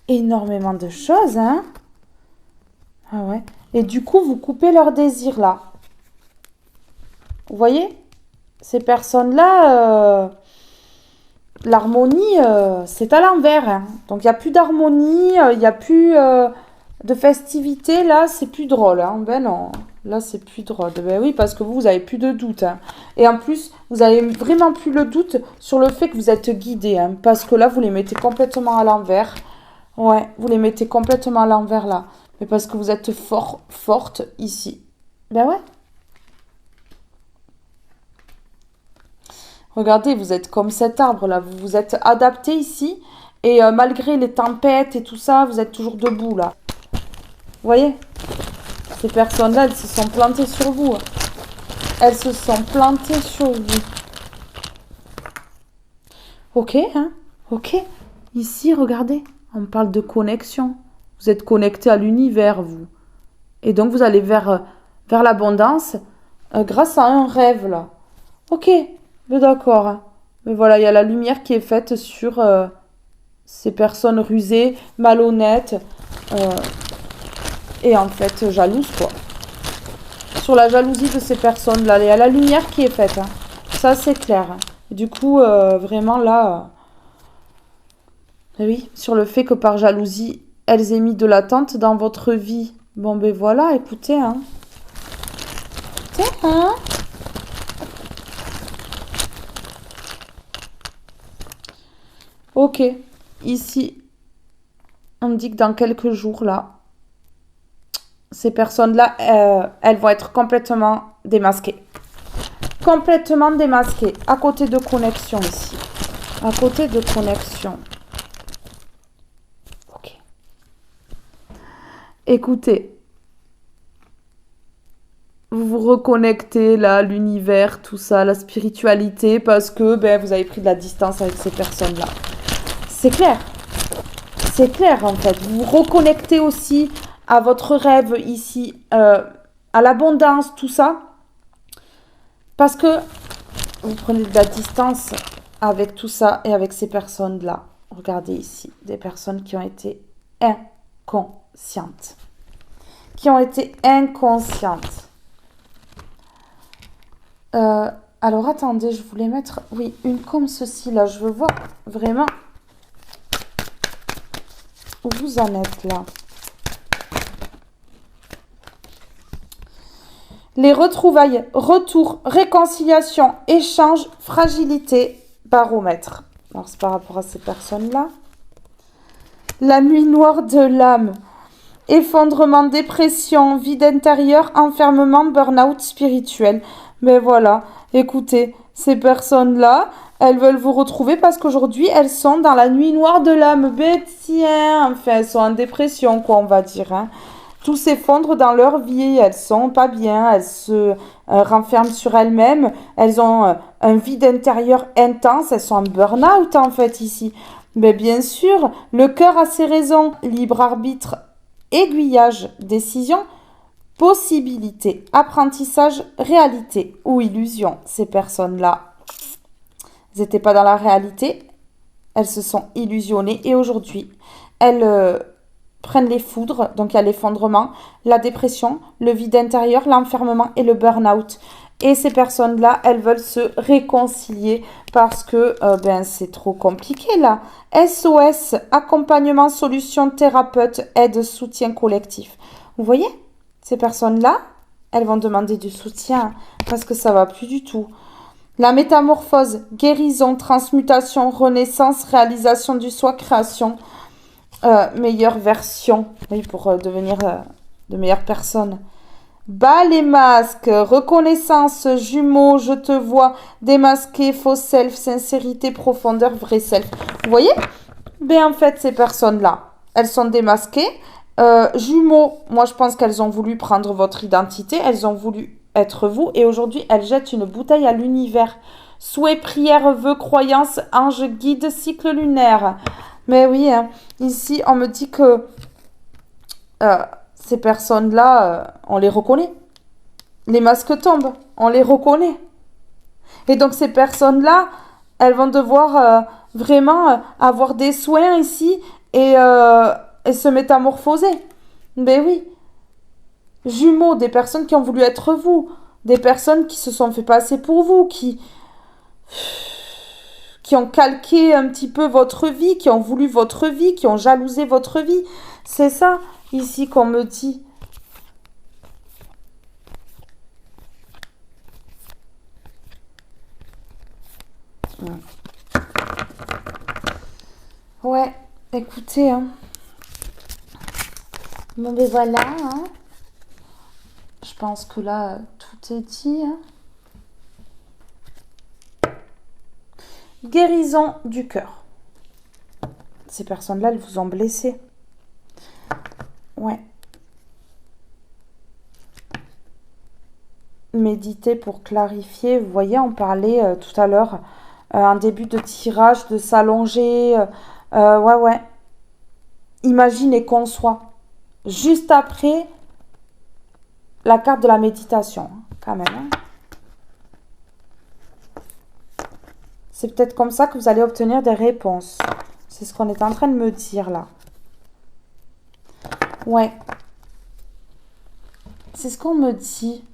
énormément de choses, hein? Ah ouais. Et du coup, vous coupez leur désir là. Vous voyez? Ces personnes-là, l'harmonie, c'est à l'envers, hein. Donc, il n'y a plus d'harmonie, il n'y a plus de festivité. Là, c'est plus drôle, hein. Ben non, là, c'est plus drôle. Ben oui, parce que vous avez plus de doute, hein. Et en plus, vous avez vraiment plus le doute sur le fait que vous êtes guidé, hein, parce que là, vous les mettez complètement à l'envers. Ouais, vous les mettez complètement à l'envers, là. Mais parce que vous êtes forte ici. Ben ouais. Regardez, vous êtes comme cet arbre-là. Vous vous êtes adapté ici. Et malgré les tempêtes et tout ça, vous êtes toujours debout, là. Vous voyez? Ces personnes-là, elles se sont plantées sur vous. Elles se sont plantées sur vous. Ok, hein? Ok. Ici, regardez. On parle de connexion. Vous êtes connecté à l'univers, vous. Et donc, vous allez vers l'abondance grâce à un rêve, là. Ok, mais d'accord, hein. Mais voilà, il y a la lumière qui est faite sur ces personnes rusées, malhonnêtes euh, et en fait jalouses, quoi. Sur la jalousie de ces personnes-là, il y a la lumière qui est faite, hein. Ça, c'est clair, hein. Du coup, vraiment là, oui, sur le fait que par jalousie, elles aient mis de l'attente dans votre vie. Bon, ben voilà, écoutez, hein. Écoutez, hein. Ok, ici, on me dit que dans quelques jours, là, ces personnes-là, elles vont être complètement démasquées. Complètement démasquées. À côté de connexion ici. À côté de connexion. Ok. Écoutez, vous vous reconnectez là, l'univers, tout ça, la spiritualité, parce que ben, vous avez pris de la distance avec ces personnes-là. C'est clair. C'est clair en fait. Vous vous reconnectez aussi à votre rêve ici, à l'abondance, tout ça. Parce que vous prenez de la distance avec tout ça et avec ces personnes-là. Regardez ici, des personnes qui ont été inconscientes. Qui ont été inconscientes. Alors attendez, je voulais mettre, oui, une comme ceci là. Je veux voir vraiment où vous en êtes là. Les retrouvailles, retour, réconciliation, échange, fragilité, baromètre. Alors c'est par rapport à ces personnes-là. La nuit noire de l'âme, effondrement, dépression, vide intérieur, enfermement, burn-out spirituel. Mais voilà, écoutez, ces personnes-là, elles veulent vous retrouver parce qu'aujourd'hui, elles sont dans la nuit noire de l'âme. Ben tiens, enfin, elles sont en dépression, quoi, on va dire, hein. Tout s'effondre dans leur vie, elles sont pas bien, elles se renferment sur elles-mêmes, elles ont un vide intérieur intense, elles sont en burn-out en fait ici. Mais bien sûr, le cœur a ses raisons, libre arbitre, aiguillage, décision, possibilité, apprentissage, réalité ou illusion. Ces personnes-là, elles n'étaient pas dans la réalité, elles se sont illusionnées et aujourd'hui, elles prennent les foudres, donc il y a l'effondrement, la dépression, le vide intérieur, l'enfermement et le burn-out. Et ces personnes-là, elles veulent se réconcilier parce que ben, c'est trop compliqué là. SOS, accompagnement, solution, thérapeute, aide, soutien collectif. Vous voyez, ces personnes-là, elles vont demander du soutien parce que ça va plus du tout. La métamorphose, guérison, transmutation, renaissance, réalisation du soi, création, meilleure version, oui, pour devenir de meilleures personnes. Bas les masques, reconnaissance, jumeaux, je te vois, démasqué, faux self, sincérité, profondeur, vrai self. Vous voyez? Ben en fait, ces personnes-là, elles sont démasquées. Jumeaux, moi je pense qu'elles ont voulu prendre votre identité, elles ont voulu être vous, et aujourd'hui, elles jettent une bouteille à l'univers. Souhait, prière, vœux, croyance, ange, guide, cycle lunaire. Mais oui, hein, ici, on me dit que ces personnes-là, on les reconnaît. Les masques tombent, on les reconnaît. Et donc, ces personnes-là, elles vont devoir vraiment avoir des soins ici et se métamorphoser. Mais oui. Jumeaux, des personnes qui ont voulu être vous. Des personnes qui se sont fait passer pour vous, qui ont calqué un petit peu votre vie, qui ont voulu votre vie, qui ont jalousé votre vie. C'est ça, ici, qu'on me dit. Ouais, écoutez, hein. Bon, ben voilà, hein. Je pense que là, tout est dit, hein. Guérison du cœur. Ces personnes-là, elles vous ont blessé. Ouais. Méditer pour clarifier. Vous voyez, on parlait tout à l'heure, un début de tirage, de s'allonger. Ouais. Imaginez qu'on soit juste après la carte de la méditation, hein, quand même. Hein. C'est peut-être comme ça que vous allez obtenir des réponses. C'est ce qu'on est en train de me dire là. Ouais. C'est ce qu'on me dit.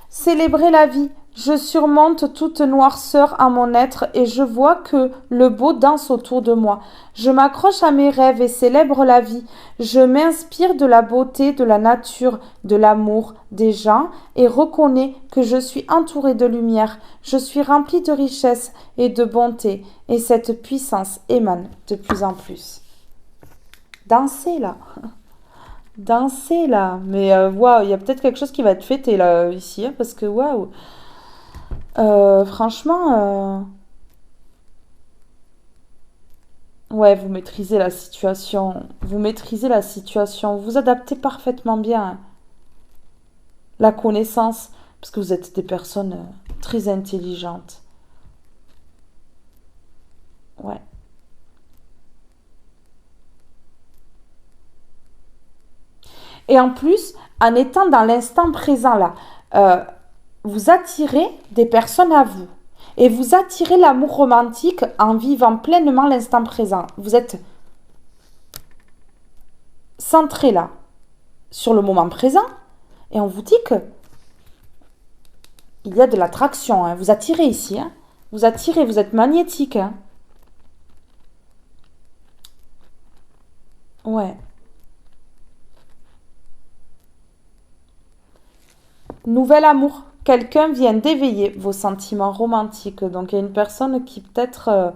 Célébrer la vie. Je surmonte toute noirceur à mon être et je vois que le beau danse autour de moi. Je m'accroche à mes rêves et célèbre la vie. Je m'inspire de la beauté, de la nature, de l'amour, des gens et reconnais que je suis entourée de lumière. Je suis remplie de richesse et de bonté et cette puissance émane de plus en plus. Dansez là. Dansez là. Mais waouh, il y a peut-être quelque chose qui va être fêté là ici hein, parce que waouh. Franchement, ouais, vous maîtrisez la situation. Vous maîtrisez la situation. Vous vous adaptez parfaitement bien. Hein. La connaissance, parce que vous êtes des personnes très intelligentes. Ouais. Et en plus, en étant dans l'instant présent là, euh, vous attirez des personnes à vous. Et vous attirez l'amour romantique en vivant pleinement l'instant présent. Vous êtes centré là, sur le moment présent. Et on vous dit que il y a de l'attraction. Hein. Vous attirez ici. Hein. Vous attirez, vous êtes magnétique. Hein. Ouais. Nouvel amour. Quelqu'un vient d'éveiller vos sentiments romantiques. Donc il y a une personne qui peut-être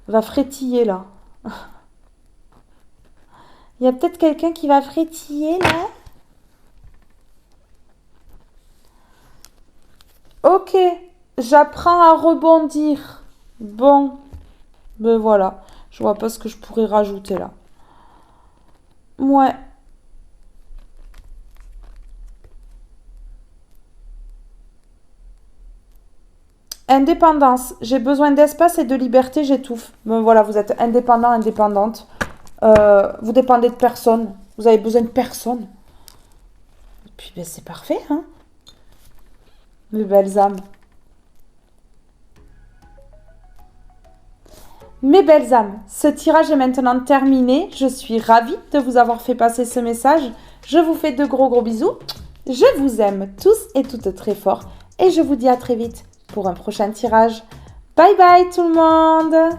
va frétiller là. Il y a peut-être quelqu'un qui va frétiller là. Ok, j'apprends à rebondir. Bon, ben voilà. Je vois pas ce que je pourrais rajouter là. Ouais. Indépendance. J'ai besoin d'espace et de liberté, j'étouffe. Ben voilà, vous êtes indépendant, indépendante. Vous dépendez de personne. Vous avez besoin de personne. Et puis, ben, c'est parfait, hein. Mes belles âmes. Mes belles âmes, ce tirage est maintenant terminé. Je suis ravie de vous avoir fait passer ce message. Je vous fais de gros gros bisous. Je vous aime tous et toutes très fort. Et je vous dis à très vite pour un prochain tirage. Bye bye tout le monde!